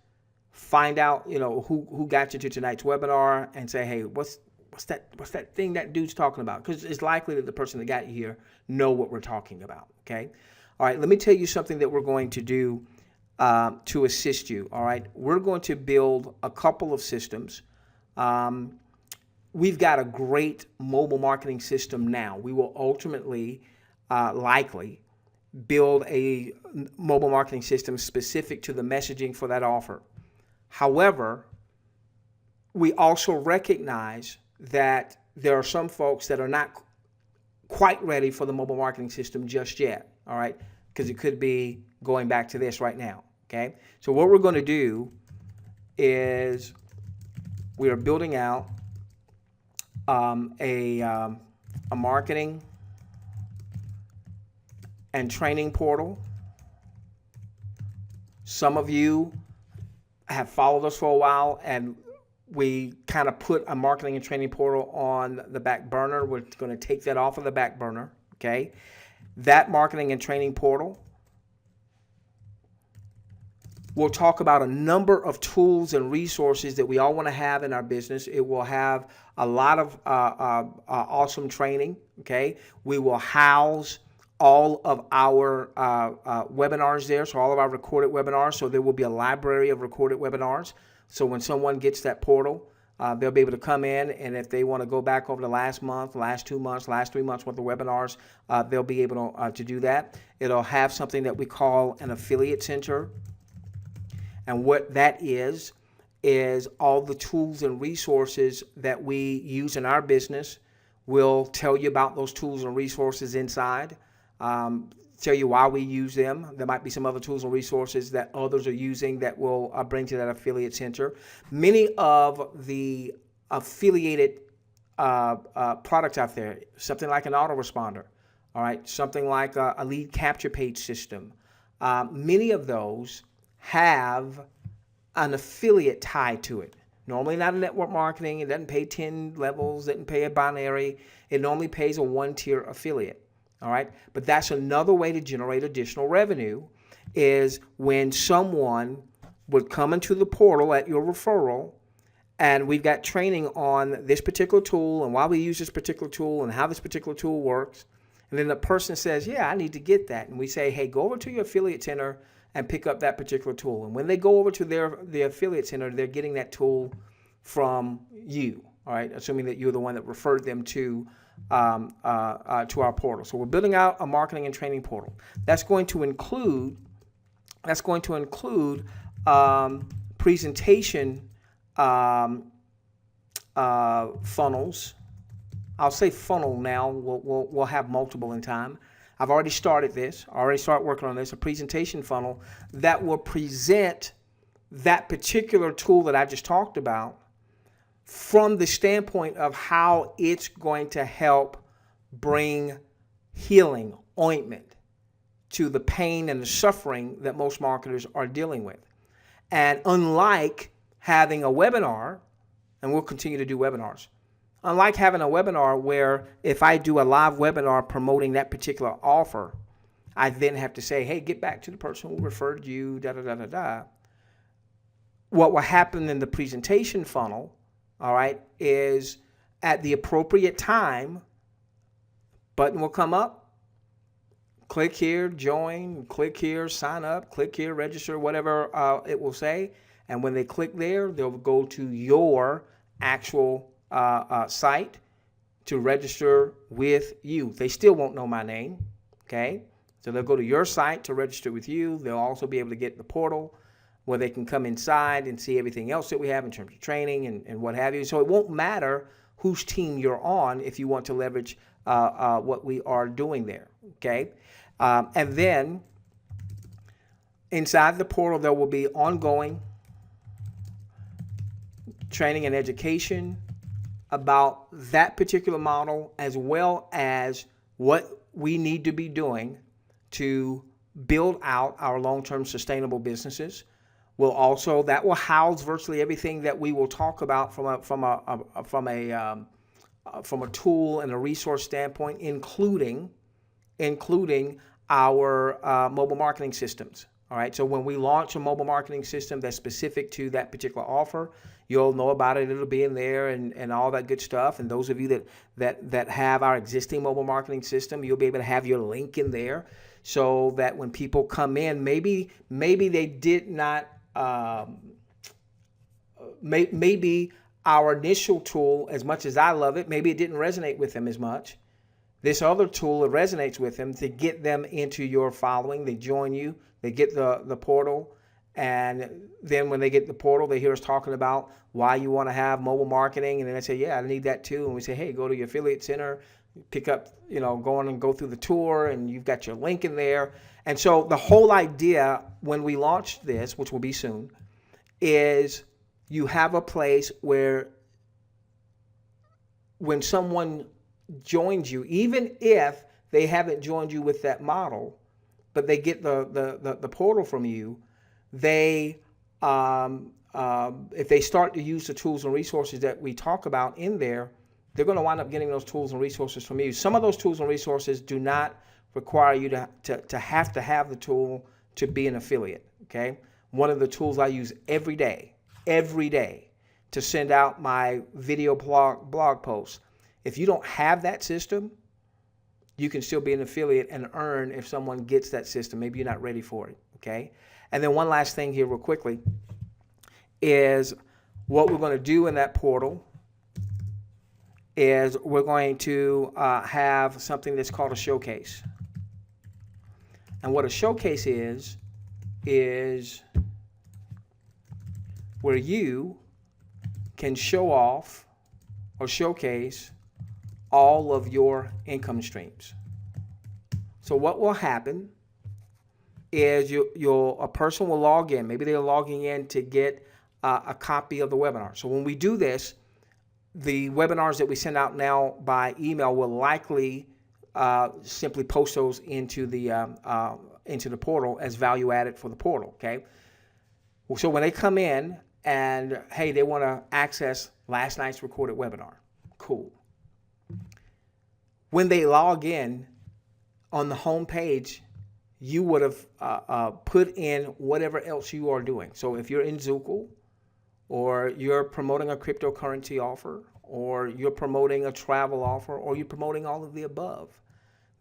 find out, who got you to tonight's webinar, and say, hey, what's that thing that dude's talking about? Because it's likely that the person that got you here know what we're talking about, okay? All right, let me tell you something that we're going to do to assist you, all right? We're going to build a couple of systems. We've got a great mobile marketing system now. We will ultimately, likely, build a mobile marketing system specific to the messaging for that offer. However, we also recognize that there are some folks that are not quite ready for the mobile marketing system just yet, all right? Because it could be going back to this right now, okay? So what we're going to do is we are building out a marketing and training portal. Some of you have followed us for a while, and we kind of put a marketing and training portal on the back burner. We're going to take that off of the back burner, okay? That marketing and training portal will talk about a number of tools and resources that we all want to have in our business. It will have a lot of awesome training, okay? We will house all of our webinars there, so all of our recorded webinars. So there will be a library of recorded webinars. So when someone gets that portal, they'll be able to come in, and if they want to go back over the last month, last 2 months, last 3 months worth of webinars, they'll be able to do that. It'll have something that we call an affiliate center. And what that is all the tools and resources that we use in our business. We'll tell you about those tools and resources inside. Tell you why we use them. There might be some other tools and resources that others are using that will bring to that affiliate center. Many of the affiliated products out there, something like an autoresponder, all right, something like a lead capture page system, many of those have an affiliate tied to it. Normally not a network marketing. It doesn't pay 10 levels, doesn't pay a binary. It normally pays a 1-tier affiliate. All right, but that's another way to generate additional revenue, is when someone would come into the portal at your referral, and we've got training on this particular tool and why we use this particular tool and how this particular tool works. And then the person says, yeah, I need to get that. And we say, hey, go over to your affiliate center and pick up that particular tool. And when they go over to the affiliate center, they're getting that tool from you, all right, assuming that you're the one that referred them to our portal. So we're building out a marketing and training portal. That's going to include presentation funnels. I'll say funnel now. We'll have multiple in time. I've already started this. I already started working on this. A presentation funnel that will present that particular tool that I just talked about from the standpoint of how it's going to help bring healing, ointment to the pain and the suffering that most marketers are dealing with. And unlike having a webinar, and we'll continue to do webinars, unlike having a webinar where if I do a live webinar promoting that particular offer, I then have to say, hey, get back to the person who referred you, da-da-da-da-da. What will happen in the presentation funnel, all right, is at the appropriate time, button will come up, click here, join, click here, sign up, click here, register, whatever it will say. And when they click there, they'll go to your actual site. to register with you. They still won't know my name, okay? So they'll go to your site to register with you. They'll also be able to get the portal where they can come inside and see everything else that we have in terms of training and what have you. So it won't matter whose team you're on if you want to leverage what we are doing there, okay? And then inside the portal, there will be ongoing training and education about that particular model, as well as what we need to be doing to build out our long-term sustainable businesses. That will house virtually everything that we will talk about from a tool and a resource standpoint, including our mobile marketing systems. All right, so when we launch a mobile marketing system that's specific to that particular offer, you'll know about it. It'll be in there and all that good stuff. And those of you that have our existing mobile marketing system, you'll be able to have your link in there so that when people come in, maybe they did not, maybe our initial tool, as much as I love it, maybe it didn't resonate with them as much. This other tool, it resonates with them to get them into your following. They join you, they get the portal, and then when they get the portal, they hear us talking about why you want to have mobile marketing, and then they say, yeah, I need that too. And we say, hey, go to your affiliate center, pick up, go on and go through the tour, and you've got your link in there. And so the whole idea when we launch this, which will be soon, is you have a place where when someone joins you, even if they haven't joined you with that model, but they get the portal from you, they if they start to use the tools and resources that we talk about in there, they're going to wind up getting those tools and resources from you. Some of those tools and resources do not require you to have the tool to be an affiliate, okay? One of the tools I use every day to send out my video blog posts. If you don't have that system, you can still be an affiliate and earn if someone gets that system. Maybe you're not ready for it, okay? And then one last thing here real quickly is what we're going to do in that portal is we're going to have something that's called a showcase. And what a showcase is where you can show off or showcase all of your income streams. So what will happen is a person will log in. Maybe they're logging in to get a copy of the webinar. So when we do this, the webinars that we send out now by email will likely simply post those into the portal as value added for the portal. Okay. So when they come in and hey, they want to access last night's recorded webinar, cool. When they log in on the home page, you would have put in whatever else you are doing. So if you're in Zookle, or you're promoting a cryptocurrency offer, or you're promoting a travel offer, or you're promoting all of the above,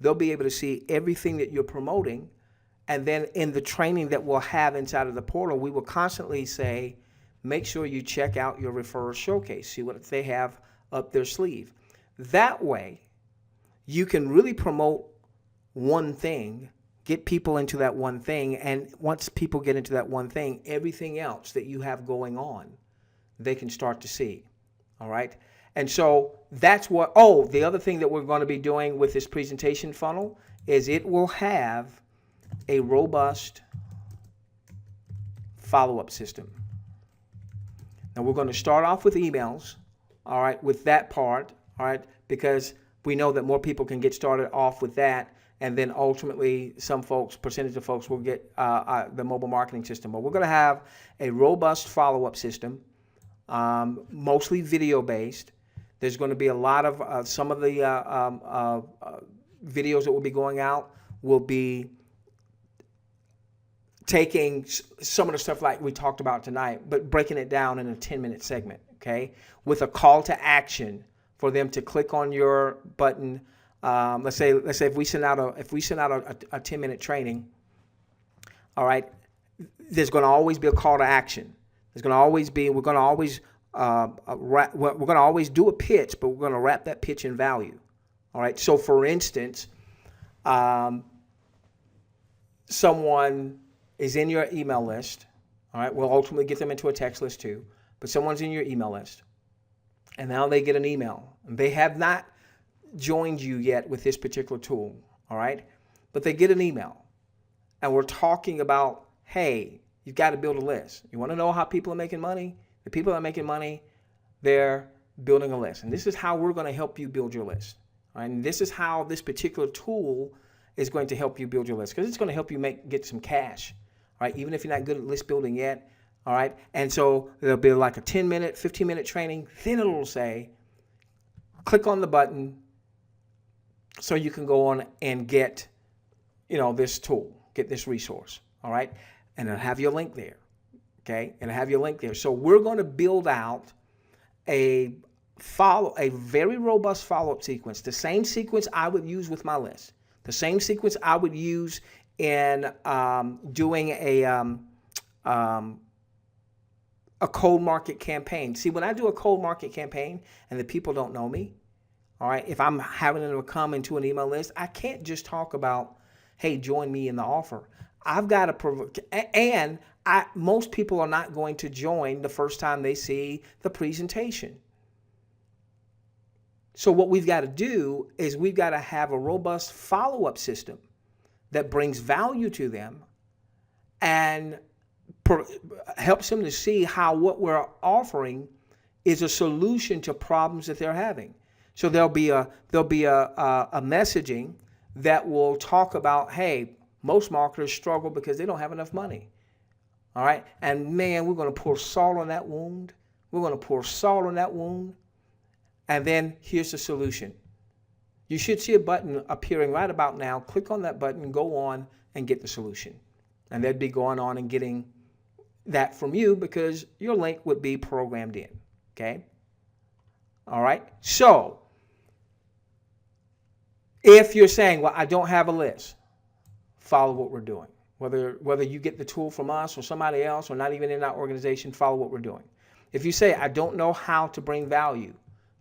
they'll be able to see everything that you're promoting. And then in the training that we'll have inside of the portal, we will constantly say, make sure you check out your referrer showcase, see what they have up their sleeve. That way, you can really promote one thing, get people into that one thing, and once people get into that one thing, everything else that you have going on, they can start to see. All right? And so that's what, the other thing that we're going to be doing with this presentation funnel is it will have a robust follow-up system. Now we're going to start off with emails, all right, with that part, all right, because we know that more people can get started off with that, and then ultimately percentage of folks will get the mobile marketing system. But we're going to have a robust follow-up system, mostly video-based. There's going to be a lot of, some of the videos that will be going out will be taking some of the stuff like we talked about tonight, but breaking it down in a 10-minute segment, okay, with a call to action for them to click on your button. Let's say if we send out a 10-minute training, all right, there's going to always be a call to action. We're going to always we're going to always do a pitch, but we're going to wrap that pitch in value. All right. So for instance, someone is in your email list. All right. We'll ultimately get them into a text list too, but someone's in your email list and now they get an email and they have not joined you yet with this particular tool. All right. But they get an email and we're talking about, hey, you've got to build a list. You want to know how people are making money? The people that are making money, they're building a list. And this is how we're going to help you build your list. All right? And this is how this particular tool is going to help you build your list, because it's going to help you get some cash, right? Even if you're not good at list building yet, all right? And so there'll be like a 10-minute, 15-minute training. Then it'll say, click on the button so you can go on and get, this tool, get this resource, all right? And it'll have your link there, okay? And it'll have your link there. So we're going to build out a very robust follow-up sequence, the same sequence I would use with my list, the same sequence I would use in doing a cold market campaign. See, when I do a cold market campaign and the people don't know me, all right, if I'm having them come into an email list, I can't just talk about, hey, join me in the offer. I've got to most people are not going to join the first time they see the presentation. So what we've got to do is we've got to have a robust follow-up system that brings value to them and helps them to see how what we're offering is a solution to problems that they're having. So there'll be a messaging that will talk about, hey, most marketers struggle because they don't have enough money. All right. And man, we're going to pour salt on that wound. We're going to pour salt on that wound. And then here's the solution. You should see a button appearing right about now. Click on that button, go on and get the solution. And they'd be going on and getting that from you because your link would be programmed in. Okay. All right. So if you're saying, well, I don't have a list, follow what we're doing. Whether you get the tool from us or somebody else or not even in our organization, follow what we're doing. If you say, I don't know how to bring value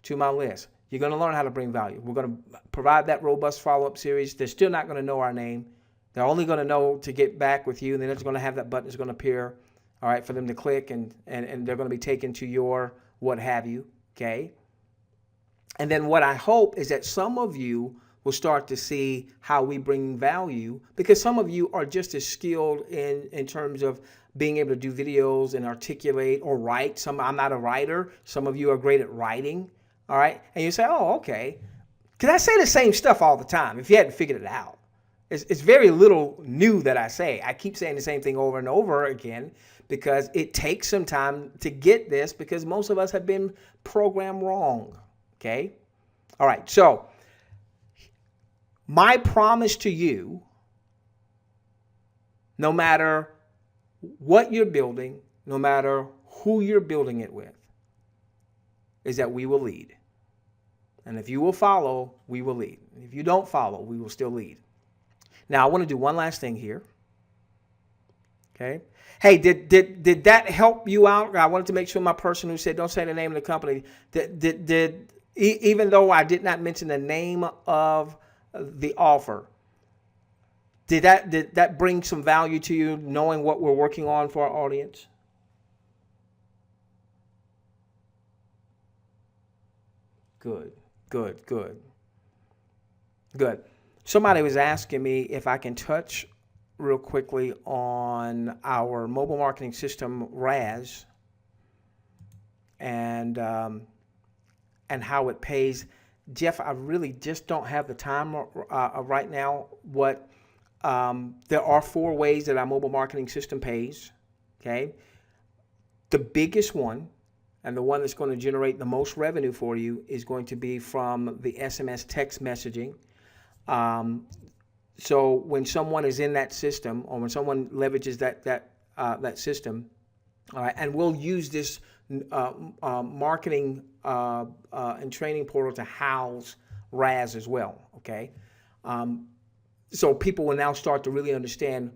to my list, you're going to learn how to bring value. We're going to provide that robust follow-up series. They're still not going to know our name. They're only going to know to get back with you, and then it's going to have that button is going to appear, all right, for them to click, and they're going to be taken to your what have you, okay? And then what I hope is that some of you will start to see how we bring value, because some of you are just as skilled in terms of being able to do videos and articulate or write. I'm not a writer. Some of you are great at writing, all right? And you say, oh, okay. Because I say the same stuff all the time, if you hadn't figured it out. It's very little new that I say. I keep saying the same thing over and over again because it takes some time to get this, because most of us have been programmed wrong, okay? All right, so my promise to you, no matter what you're building, no matter who you're building it with, is that we will lead. And if you will follow, we will lead. If you don't follow, we will still lead. Now, I want to do one last thing here. Okay. Hey, did that help you out? I wanted to make sure my person who said, don't say the name of the company, even though I did not mention the name of the offer, did that bring some value to you, knowing what we're working on for our audience? Good. Somebody was asking me if I can touch real quickly on our mobile marketing system, RAS, and how it pays. Jeff, I really just don't have the time right now. There are 4 ways that our mobile marketing system pays. Okay, the biggest one, and the one that's going to generate the most revenue for you, is going to be from the SMS text messaging. So when someone is in that system, or when someone leverages that system, all right, and we'll use this marketing and training portal to house RAS as well, okay? So people will now start to really understand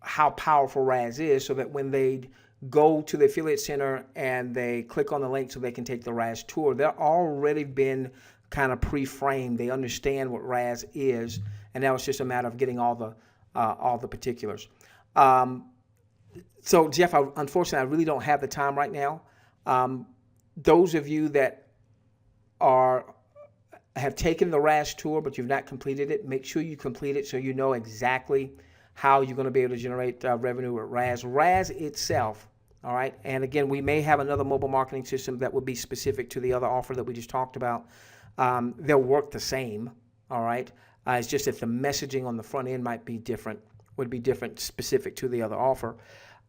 how powerful RAS is, so that when they go to the affiliate center and they click on the link so they can take the RAS tour, they're already been kind of pre-framed. They understand what RAS is, and now it's just a matter of getting all the particulars. So Jeff, unfortunately, I really don't have the time right now. Those of you that have taken the RAS tour, but you've not completed it, make sure you complete it so you know exactly how you're going to be able to generate revenue with RAS. RAS itself, all right, and again, we may have another mobile marketing system that would be specific to the other offer that we just talked about. They'll work the same, all right. It's just that the messaging on the front end might be different, would be different specific to the other offer.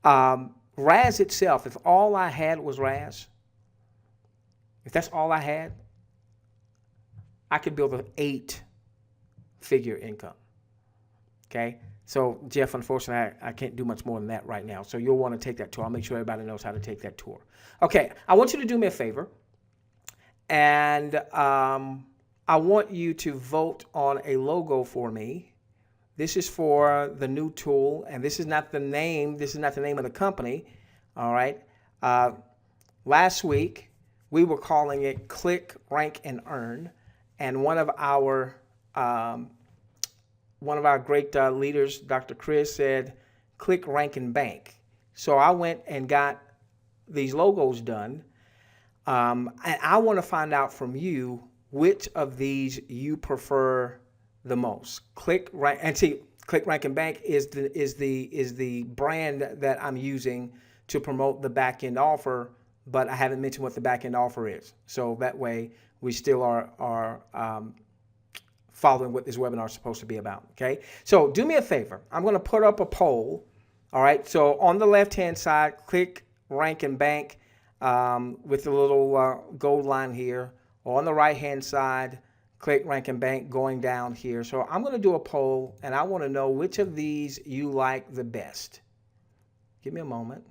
RAS itself, if all I had was RAS, if that's all I had, I could build an 8-figure income, okay? So, Jeff, unfortunately, I can't do much more than that right now. So you'll want to take that tour. I'll make sure everybody knows how to take that tour. Okay, I want you to do me a favor, and I want you to vote on a logo for me. This is for the new tool, and this is not the name. This is not the name of the company, all right? Last week, we were calling it Click, Rank, and Earn. And one of our great leaders, Dr. Chris, said, click, rank, and bank. So I went and got these logos done. And I want to find out from you which of these you prefer the most. Click, rank, and see, Click, Rank, and Bank is the brand that I'm using to promote the back end offer, but I haven't mentioned what the back end offer is. So that way we still are following what this webinar is supposed to be about, okay? So do me a favor. I'm going to put up a poll, all right? So on the left-hand side, click, rank, and bank with the little gold line here. Or on the right-hand side, click, rank, and bank going down here. So I'm going to do a poll, and I want to know which of these you like the best. Give me a moment.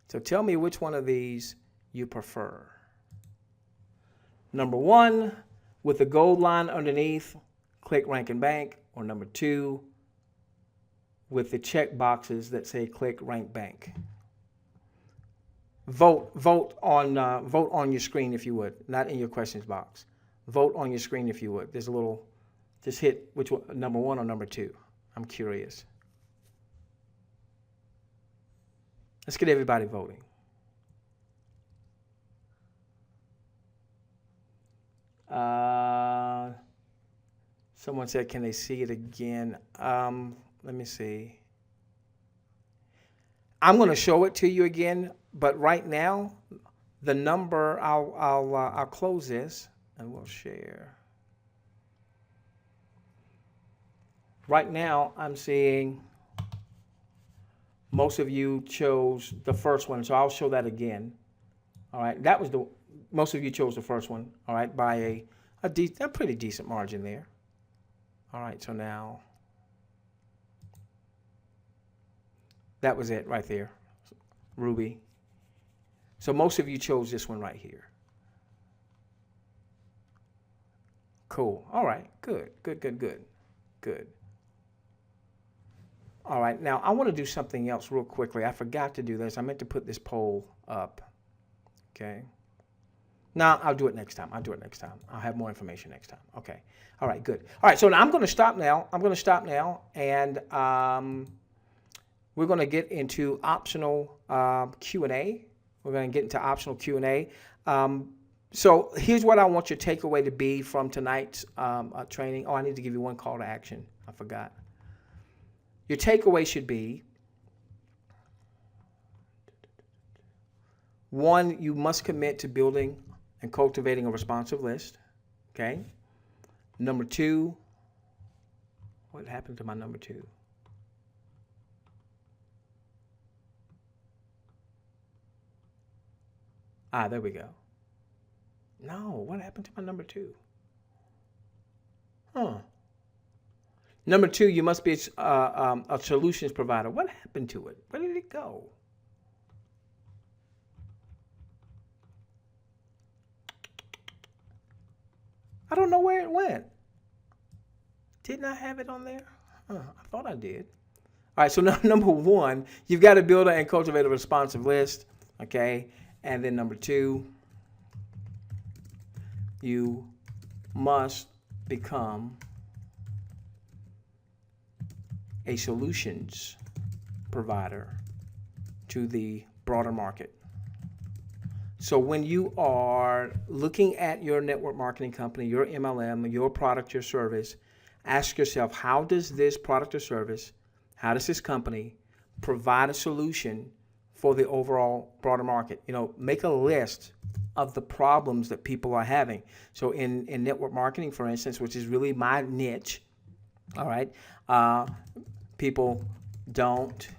So tell me which one of these you prefer. Number 1, with the gold line underneath, click, rank, and bank. Or number 2, with the check boxes that say click, rank, bank. Vote on your screen if you would, not in your questions box. Vote on your screen if you would. There's a little, just hit which one, number 1 or number 2. I'm curious. Let's get everybody voting. Someone said, can they see it again? Let me see. I'm going to show it to you again, but right now, the number, I'll close this and we'll share. Right now, I'm seeing most of you chose the first one, so I'll show that again. All right, that was most of you chose the first one, all right, by a pretty decent margin there. All right, so now, that was it right there, Ruby. So most of you chose this one right here. Cool, all right, good. All right, now I want to do something else real quickly. I forgot to do this. I meant to put this poll up, okay? No, I'll do it next time. I'll have more information next time. Okay. All right, good. All right, so now I'm going to stop now. And we're going to get into optional Q&A. We're going to get into optional Q&A. So here's what I want your takeaway to be from tonight's training. Oh, I need to give you one call to action. I forgot. Your takeaway should be, 1, you must commit to building and cultivating a responsive list, okay? Number 2, what happened to my number 2? There we go. No, what happened to my number 2? Number 2, you must be a solutions provider. What happened to it? Where did it go? I don't know where it went. Didn't I have it on there? I thought I did. All right, so number one, you've got to build and cultivate a responsive list, okay? And then number two, you must become a solutions provider to the broader market. So when you are looking at your network marketing company, your MLM, your product, your service, ask yourself, how does this product or service, how does this company provide a solution for the overall broader market? You know, make a list of the problems that people are having. So in network marketing, for instance, which is really my niche, all right, people don't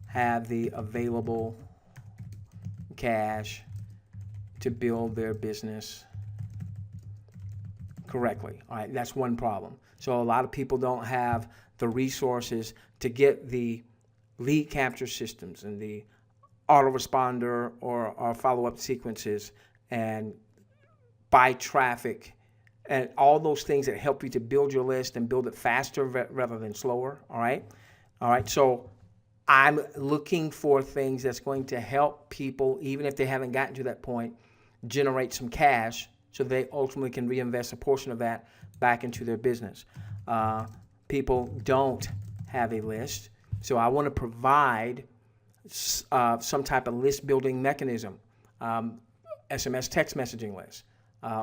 have the available cash to build their business correctly. All right, that's one problem. So a lot of people don't have the resources to get the lead capture systems and the autoresponder or follow-up sequences and buy traffic and all those things that help you to build your list and build it faster rather than slower. All right. So I'm looking for things that's going to help people, even if they haven't gotten to that point, generate some cash so they ultimately can reinvest a portion of that back into their business. People don't have a list, so I want to provide some type of list building mechanism, SMS text messaging list,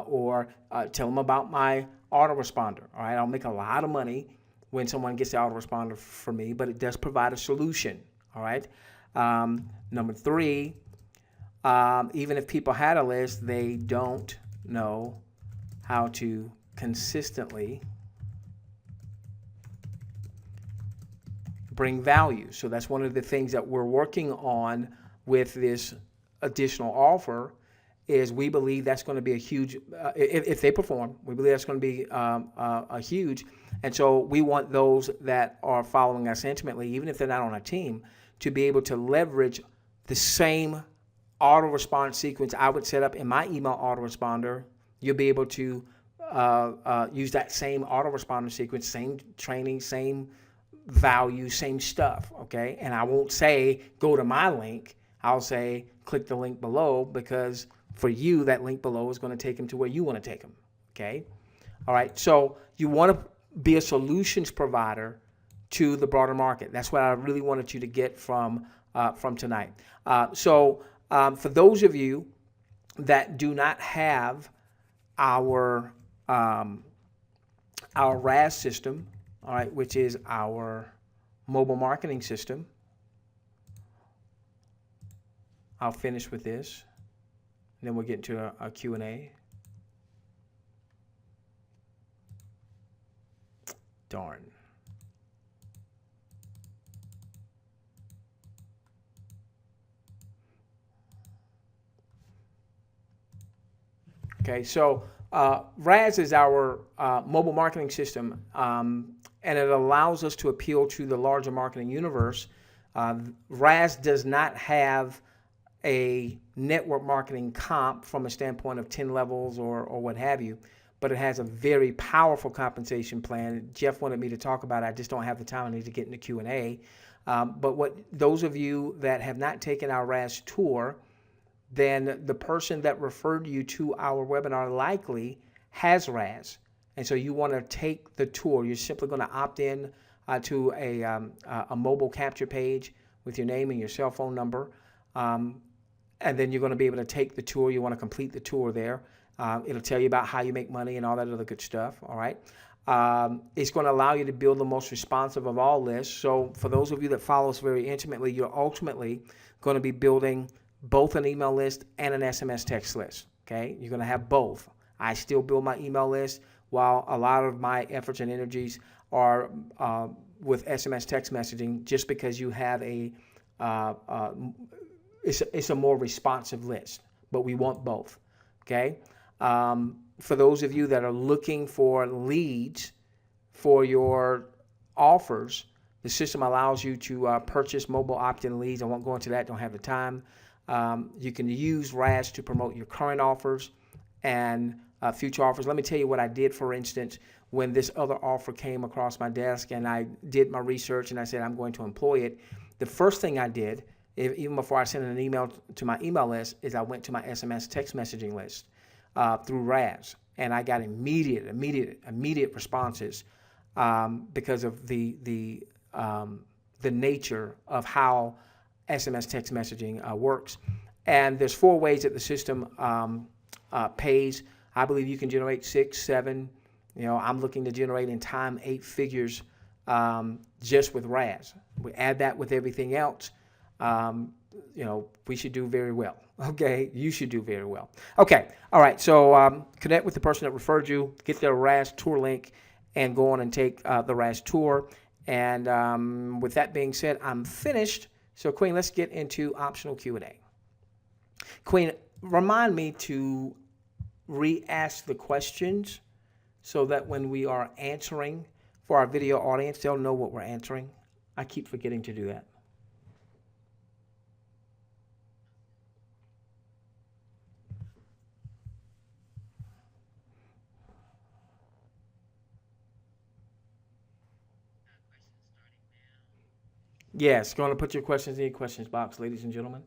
or tell them about my autoresponder. All right, I'll make a lot of money when someone gets the autoresponder for me, but it does provide a solution. All right. Number three, even if people had a list, they don't know how to consistently bring value. So that's one of the things that we're working on with this additional offer is we believe that's going to be a huge, if they perform, we believe that's going to be a huge. And so we want those that are following us intimately, even if they're not on a team, to be able to leverage the same auto response sequence I would set up in my email autoresponder. You'll be able to use that same autoresponder sequence, same training, same value, same stuff, okay? And I won't say go to my link. I'll say click the link below, because for you, that link below is going to take them to where you want to take them, okay? All right, so you want to be a solutions provider to the broader market. That's what I really wanted you to get from tonight. So for those of you that do not have our RAS system, all right, which is our mobile marketing system, I'll finish with this, and then we'll get into a Q&A. Darn. Okay, so RAS is our mobile marketing system, and it allows us to appeal to the larger marketing universe. RAS does not have a network marketing comp from a standpoint of 10 levels or what have you, but it has a very powerful compensation plan. Jeff wanted me to talk about it. I just don't have the time. I need to get into Q&A. But what those of you that have not taken our RAS tour, then the person that referred you to our webinar likely has RAS. And so you want to take the tour. You're simply going to opt in to a mobile capture page with your name and your cell phone number. And then you're going to be able to take the tour. You want to complete the tour there. It'll tell you about how you make money and all that other good stuff. All right. It's going to allow you to build the most responsive of all lists. So for those of you that follow us very intimately, you're ultimately going to be building both an email list and an SMS text list. Okay. You're going to have both. I still build my email list, while a lot of my efforts and energies are with SMS text messaging, just because you have it's a more responsive list, but we want both, okay? For those of you that are looking for leads for your offers, the system allows you to purchase mobile opt-in leads. I won't go into that, don't have the time. You can use RAS to promote your current offers and future offers. Let me tell you what I did, for instance, when this other offer came across my desk and I did my research and I said I'm going to employ it. The first thing I did, even before I sent an email to my email list, is I went to my SMS text messaging list through RAS, and I got immediate responses because of the nature of how SMS text messaging works. And there's 4 ways that the system pays. I believe you can generate 6, 7. I'm looking to generate in time 8 figures just with RAS. We add that with everything else. We should do very well. Okay, you should do very well. Okay, all right. So connect with the person that referred you, get their RAS tour link, and go on and take the RAS tour. And with that being said, I'm finished. So Queen, let's get into optional Q&A. Queen, remind me to re-ask the questions so that when we are answering for our video audience, they'll know what we're answering. I keep forgetting to do that. Yes, go on and put your questions in the questions box, ladies and gentlemen.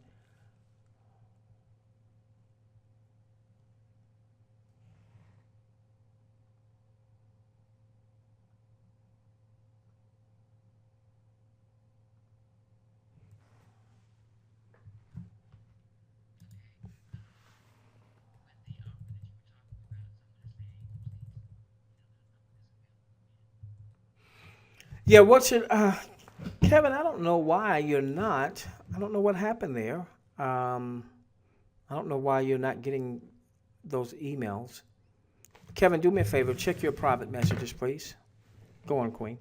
Yeah, what's it, Kevin? I don't know why you're not. I don't know what happened there. I don't know why you're not getting those emails. Kevin, do me a favor. Check your private messages, please. Go on, Queen.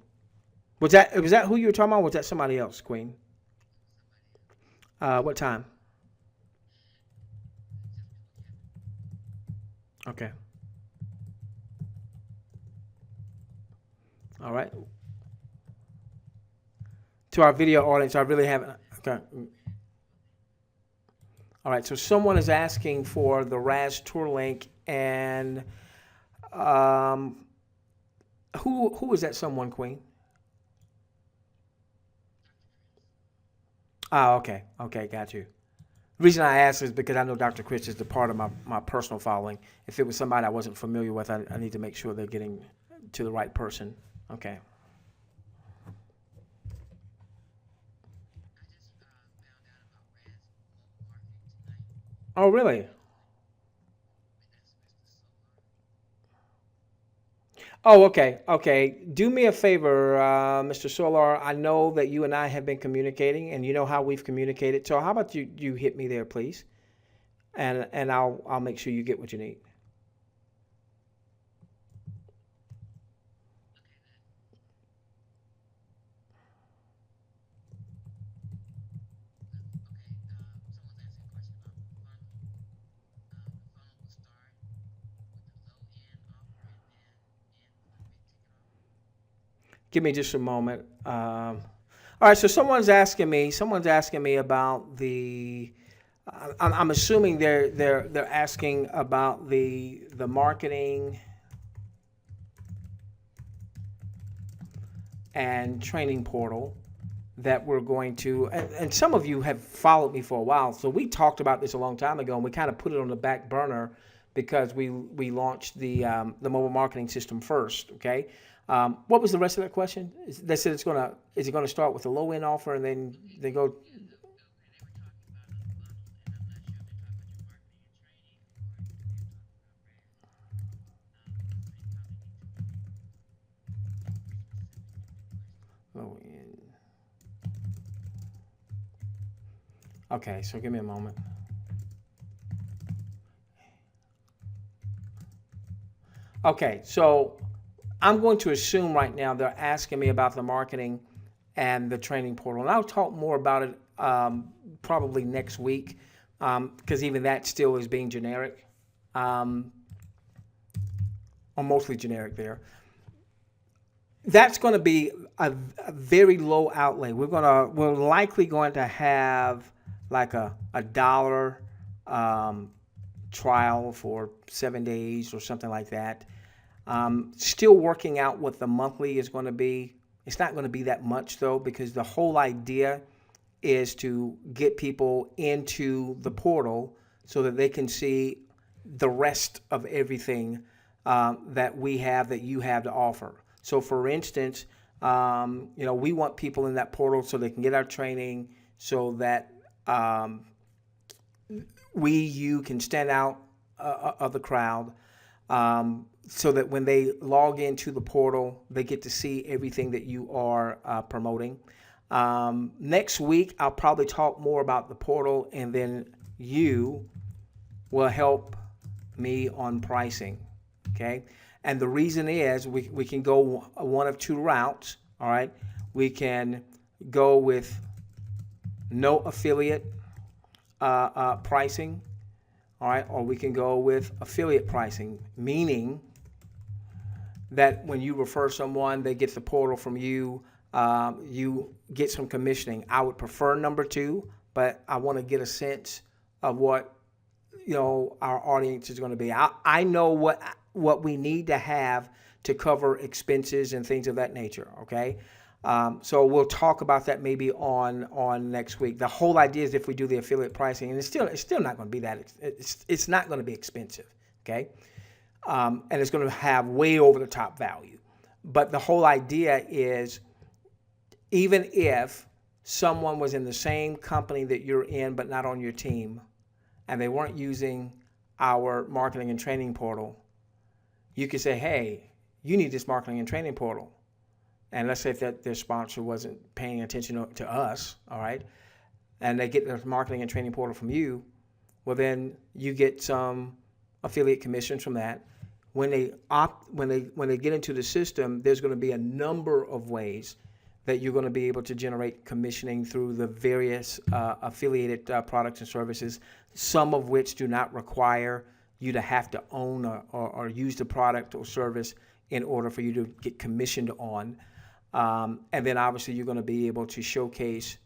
Was that who you were talking about? Or was that somebody else, Queen? What time? Okay. All right. To our video audience, I really haven't. Okay. All right. So someone is asking for the RAS tour link, and um, who is that? Someone, Queen. Oh, okay. Okay, got you. The reason I ask is because I know Dr. Chris is the part of my personal following. If it was somebody I wasn't familiar with, I need to make sure they're getting to the right person. Okay. Oh, really? Oh, okay. Okay. Do me a favor, Mr. Solar. I know that you and I have been communicating, and you know how we've communicated. So how about you hit me there, please, and I'll make sure you get what you need. Give me just a moment. All right. So someone's asking me about the. I'm assuming they're asking about the marketing and training portal that we're going to, and some of you have followed me for a while, so we talked about this a long time ago, and we kind of put it on the back burner because we launched the mobile marketing system first. Okay, what was the rest of that question? They said is it gonna start with a low end offer and then they go low end. Okay, so give me a moment. Okay, so I'm going to assume right now they're asking me about the marketing and the training portal, and I'll talk more about it probably next week because even that still is being generic, um, or mostly generic there. That's going to be a very low outlay. We're likely going to have like a dollar trial for 7 days or something like that. Still working out what the monthly is going to be. It's not going to be that much though, because the whole idea is to get people into the portal so that they can see the rest of everything that we have, that you have to offer. So for instance, we want people in that portal so they can get our training, so that you can stand out of the crowd, so that when they log into the portal, they get to see everything that you are promoting. Next week, I'll probably talk more about the portal, and then you will help me on pricing, okay? And the reason is we can go one of two routes, all right? We can go with no affiliate pricing, all right? Or we can go with affiliate pricing, meaning that when you refer someone, they get the portal from you, you get some commissioning. I would prefer number two, but I want to get a sense of what our audience is going to be. I know what we need to have to cover expenses and things of that nature. Okay, so we'll talk about that maybe on next week. The whole idea is if we do the affiliate pricing, and it's still not going to be that. It's not going to be expensive. Okay, and it's going to have way over the top value. But the whole idea is, even if someone was in the same company that you're in but not on your team, and they weren't using our marketing and training portal, you could say, hey, you need this marketing and training portal. And let's say that their sponsor wasn't paying attention to us, all right, and they get their marketing and training portal from you, well, then you get some affiliate commissions from that. When they get into the system, there's going to be a number of ways that you're going to be able to generate commissioning through the various affiliated products and services, some of which do not require you to have to own or use the product or service in order for you to get commissioned on. And then obviously you're going to be able to showcase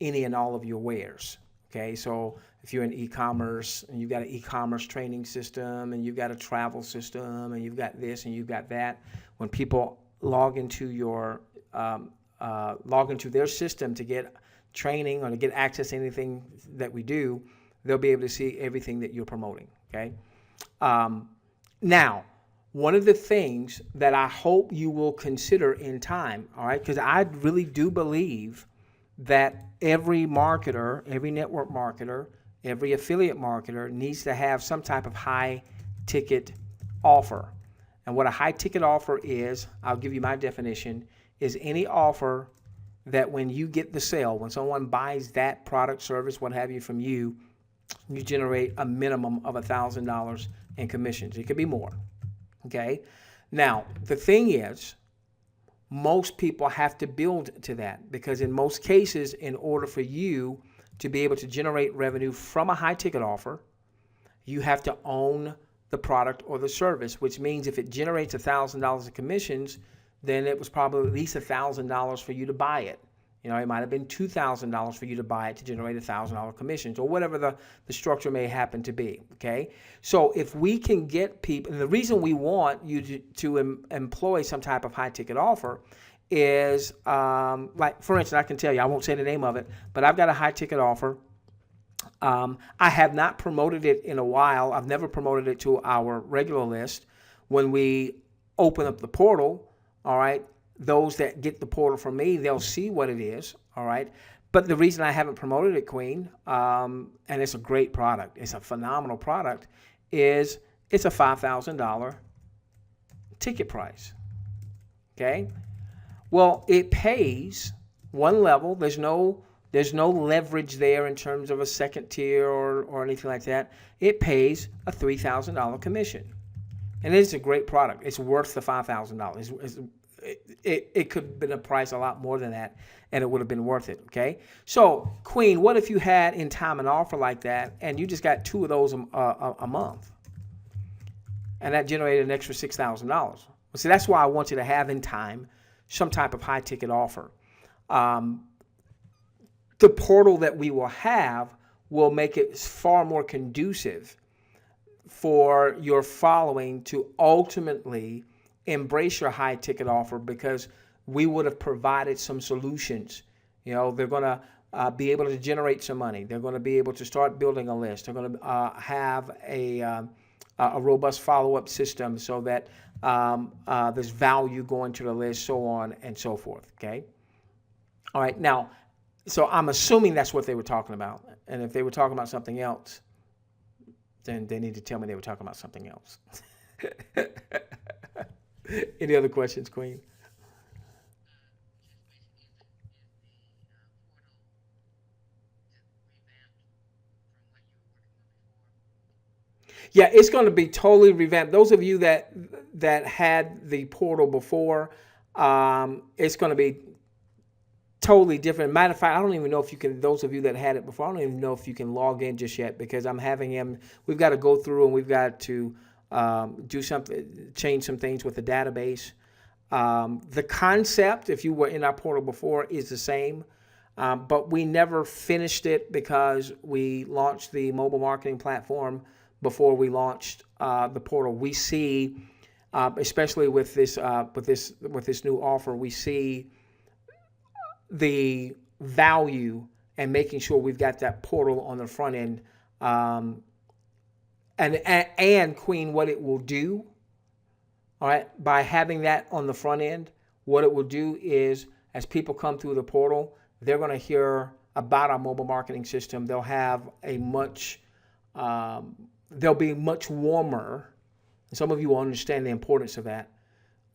any and all of your wares. Okay, so if you're in e-commerce and you've got an e-commerce training system and you've got a travel system and you've got this and you've got that, when people log into their system to get training or to get access to anything that we do, they'll be able to see everything that you're promoting, okay? Now, one of the things that I hope you will consider in time, all right, because I really do believe that every marketer, every network marketer, every affiliate marketer needs to have some type of high ticket offer. And what a high ticket offer is, I'll give you my definition, is any offer that when you get the sale, when someone buys that product, service, what have you from you, you generate a minimum of $1,000 in commissions. It could be more, okay? Now, the thing is, most people have to build to that, because in most cases, in order for you to be able to generate revenue from a high ticket offer, you have to own the product or the service, which means if it generates $1,000 in commissions, then it was probably at least $1,000 for you to buy it. It might have been $2,000 for you to buy it to generate $1,000 commissions, or whatever the structure may happen to be, okay? So if we can get people, and the reason we want you to employ some type of high-ticket offer is, like, for instance, I can tell you, I won't say the name of it, but I've got a high-ticket offer. I have not promoted it in a while. I've never promoted it to our regular list. When we open up the portal, all right, those that get the portal from me, they'll see what it is, all right? But the reason I haven't promoted it, Queen, and it's a great product, it's a phenomenal product, is it's a $5,000 ticket price, okay? Well, it pays one level. There's no leverage there in terms of a second tier or anything like that. It pays a $3,000 commission. And it's a great product. It's worth the $5,000. It could have been a price a lot more than that, and it would have been worth it, okay? So, Queen, what if you had in time an offer like that, and you just got 2 of those a month, and that generated an extra $6,000? Well, see, that's why I want you to have in time some type of high-ticket offer. The portal that we will have will make it far more conducive for your following to ultimately embrace your high ticket offer, because we would have provided some solutions. They're going to be able to generate some money. They're going to be able to start building a list. They're going to have a robust follow-up system so that there's value going to the list, so on and so forth. Okay. All right. Now, so I'm assuming that's what they were talking about. And if they were talking about something else, then they need to tell me they were talking about something else. Any other questions, Queen? Yeah, it's going to be totally revamped. Those of you that had the portal before, it's going to be totally different. Matter of fact, I don't even know if you can. Those of you that had it before, I don't even know if you can log in just yet, because I'm having him. We've got to go through and we've got to do something, change some things with the database. The concept, if you were in our portal before, is the same. But we never finished it because we launched the mobile marketing platform before we launched the portal. We see, especially with this new offer, we see the value and making sure we've got that portal on the front end. And Queen, what it will do, all right, by having that on the front end, what it will do is, as people come through the portal, they're going to hear about our mobile marketing system. They'll have they'll be much warmer. Some of you will understand the importance of that.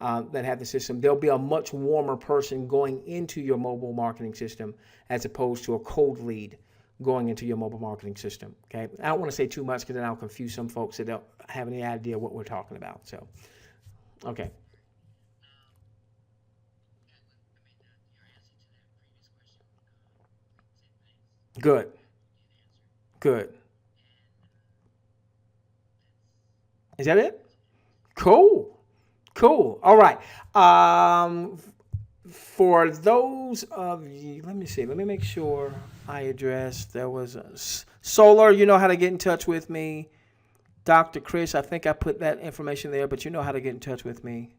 That have the system. There'll be a much warmer person going into your mobile marketing system as opposed to a cold lead going into your mobile marketing system. Okay, I don't want to say too much because then I'll confuse some folks that don't have any idea what we're talking about. So, okay, good, good. Is that it? Cool, cool. All right. For those of you, let me see. Let me make sure I address. There was a Solar. You know how to get in touch with me. Dr. Chris, I think I put that information there, but you know how to get in touch with me.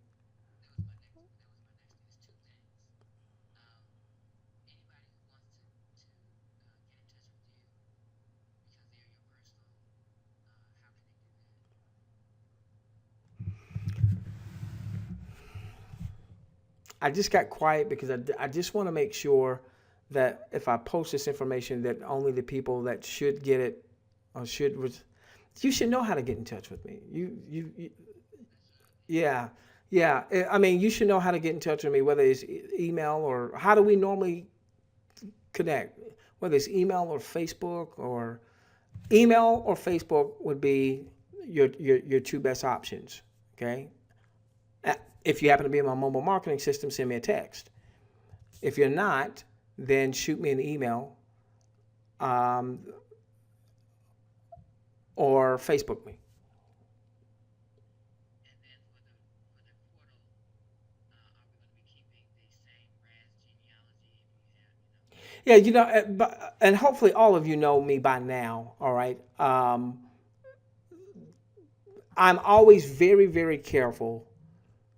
I just got quiet because I just want to make sure that if I post this information, that only the people that should get it or you should know how to get in touch with me. Yeah, yeah. I mean, you should know how to get in touch with me, whether it's email or how do we normally connect, whether it's email or Facebook would be your two best options. Okay. If you happen to be in my mobile marketing system, send me a text. If you're not, then shoot me an email um, or Facebook me. Yeah, and hopefully all of you know me by now. All right. I'm always very, very careful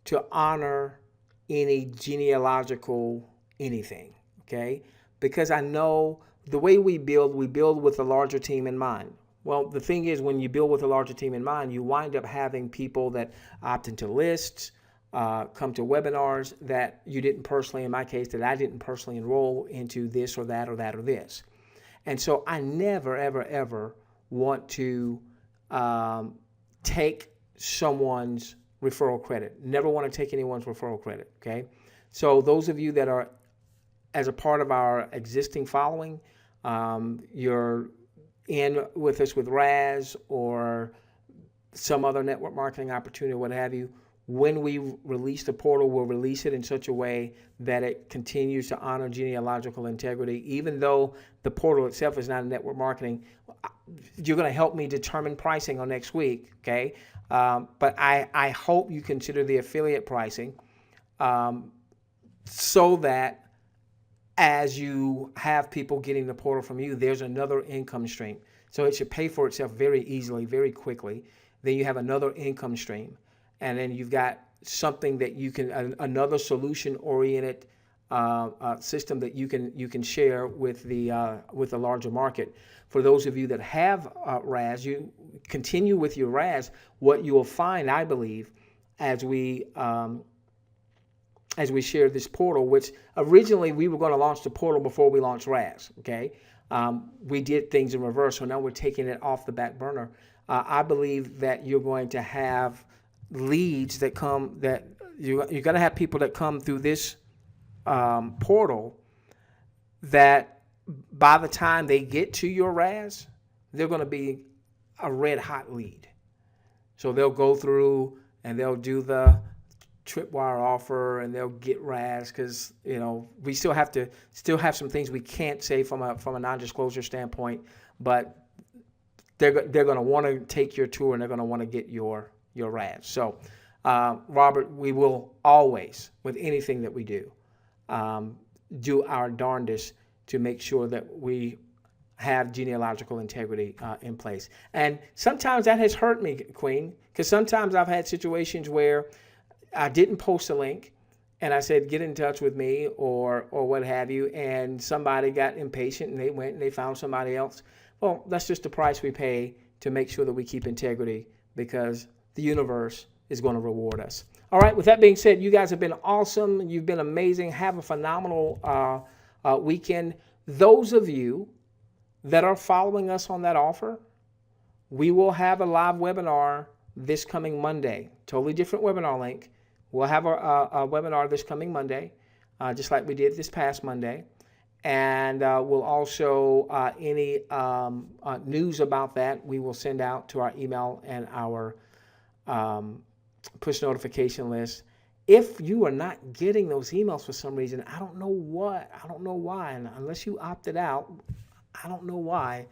to honor any genealogical anything, okay? Because I know the way we build with a larger team in mind. Well, the thing is, when you build with a larger team in mind, you wind up having people that opt into lists, come to webinars that you didn't personally, in my case, that I didn't personally enroll into this or that or that or this. And so I never, ever, ever want to um, take someone's referral credit. Never want to take anyone's referral credit, okay? So those of you that are as a part of our existing following, you're in with us with RAS or some other network marketing opportunity or what have you, when we release the portal, we'll release it in such a way that it continues to honor genealogical integrity. Even though the portal itself is not a network marketing, you're going to help me determine pricing on next week, okay? But I hope you consider the affiliate pricing so that as you have people getting the portal from you, there's another income stream. So it should pay for itself very easily, very quickly. then you have another income stream, and then you've got something that you can another solution-oriented system that you can share with the larger market. For those of you that have RAS, you continue with your RAS. What you will find, I believe, as we share this portal, which originally we were going to launch the portal before we launched RAS. Okay, we did things in reverse, so now we're taking it off the back burner. I believe that you're going to have leads that come, that you're going to have people that come through this portal that by the time they get to your RAS, they're going to be a red hot lead. So they'll go through and they'll do the tripwire offer and they'll get RAS, because we still have some things we can't say from a non-disclosure standpoint, but they're going to want to take your tour and they're going to want to get your RAS. So Robert, we will always, with anything that we do our darndest to make sure that we have genealogical integrity in place. And sometimes that has hurt me, Queen, because sometimes I've had situations where I didn't post a link and I said, get in touch with me or what have you, and somebody got impatient and they went and they found somebody else. Well, that's just the price we pay to make sure that we keep integrity, because the universe is going to reward us. All right, with that being said, you guys have been awesome. You've been amazing. Have a phenomenal weekend. Those of you that are following us on that offer, we will have a live webinar this coming Monday. Totally different webinar link. We'll have a webinar this coming Monday, just like we did this past Monday. And we'll also, any news about that, we will send out to our email and our push notification list. If you are not getting those emails for some reason, I don't know why, and unless you opted out, I don't know why.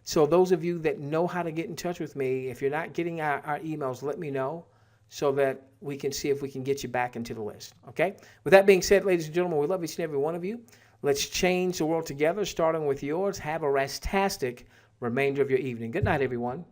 So those of you that know how to get in touch with me, if you're not getting our emails, let me know so that we can see if we can get you back into the list. Okay? With that being said, ladies and gentlemen, we love each and every one of you. Let's change the world together, starting with yours. Have a rastastic remainder of your evening. Good night, everyone.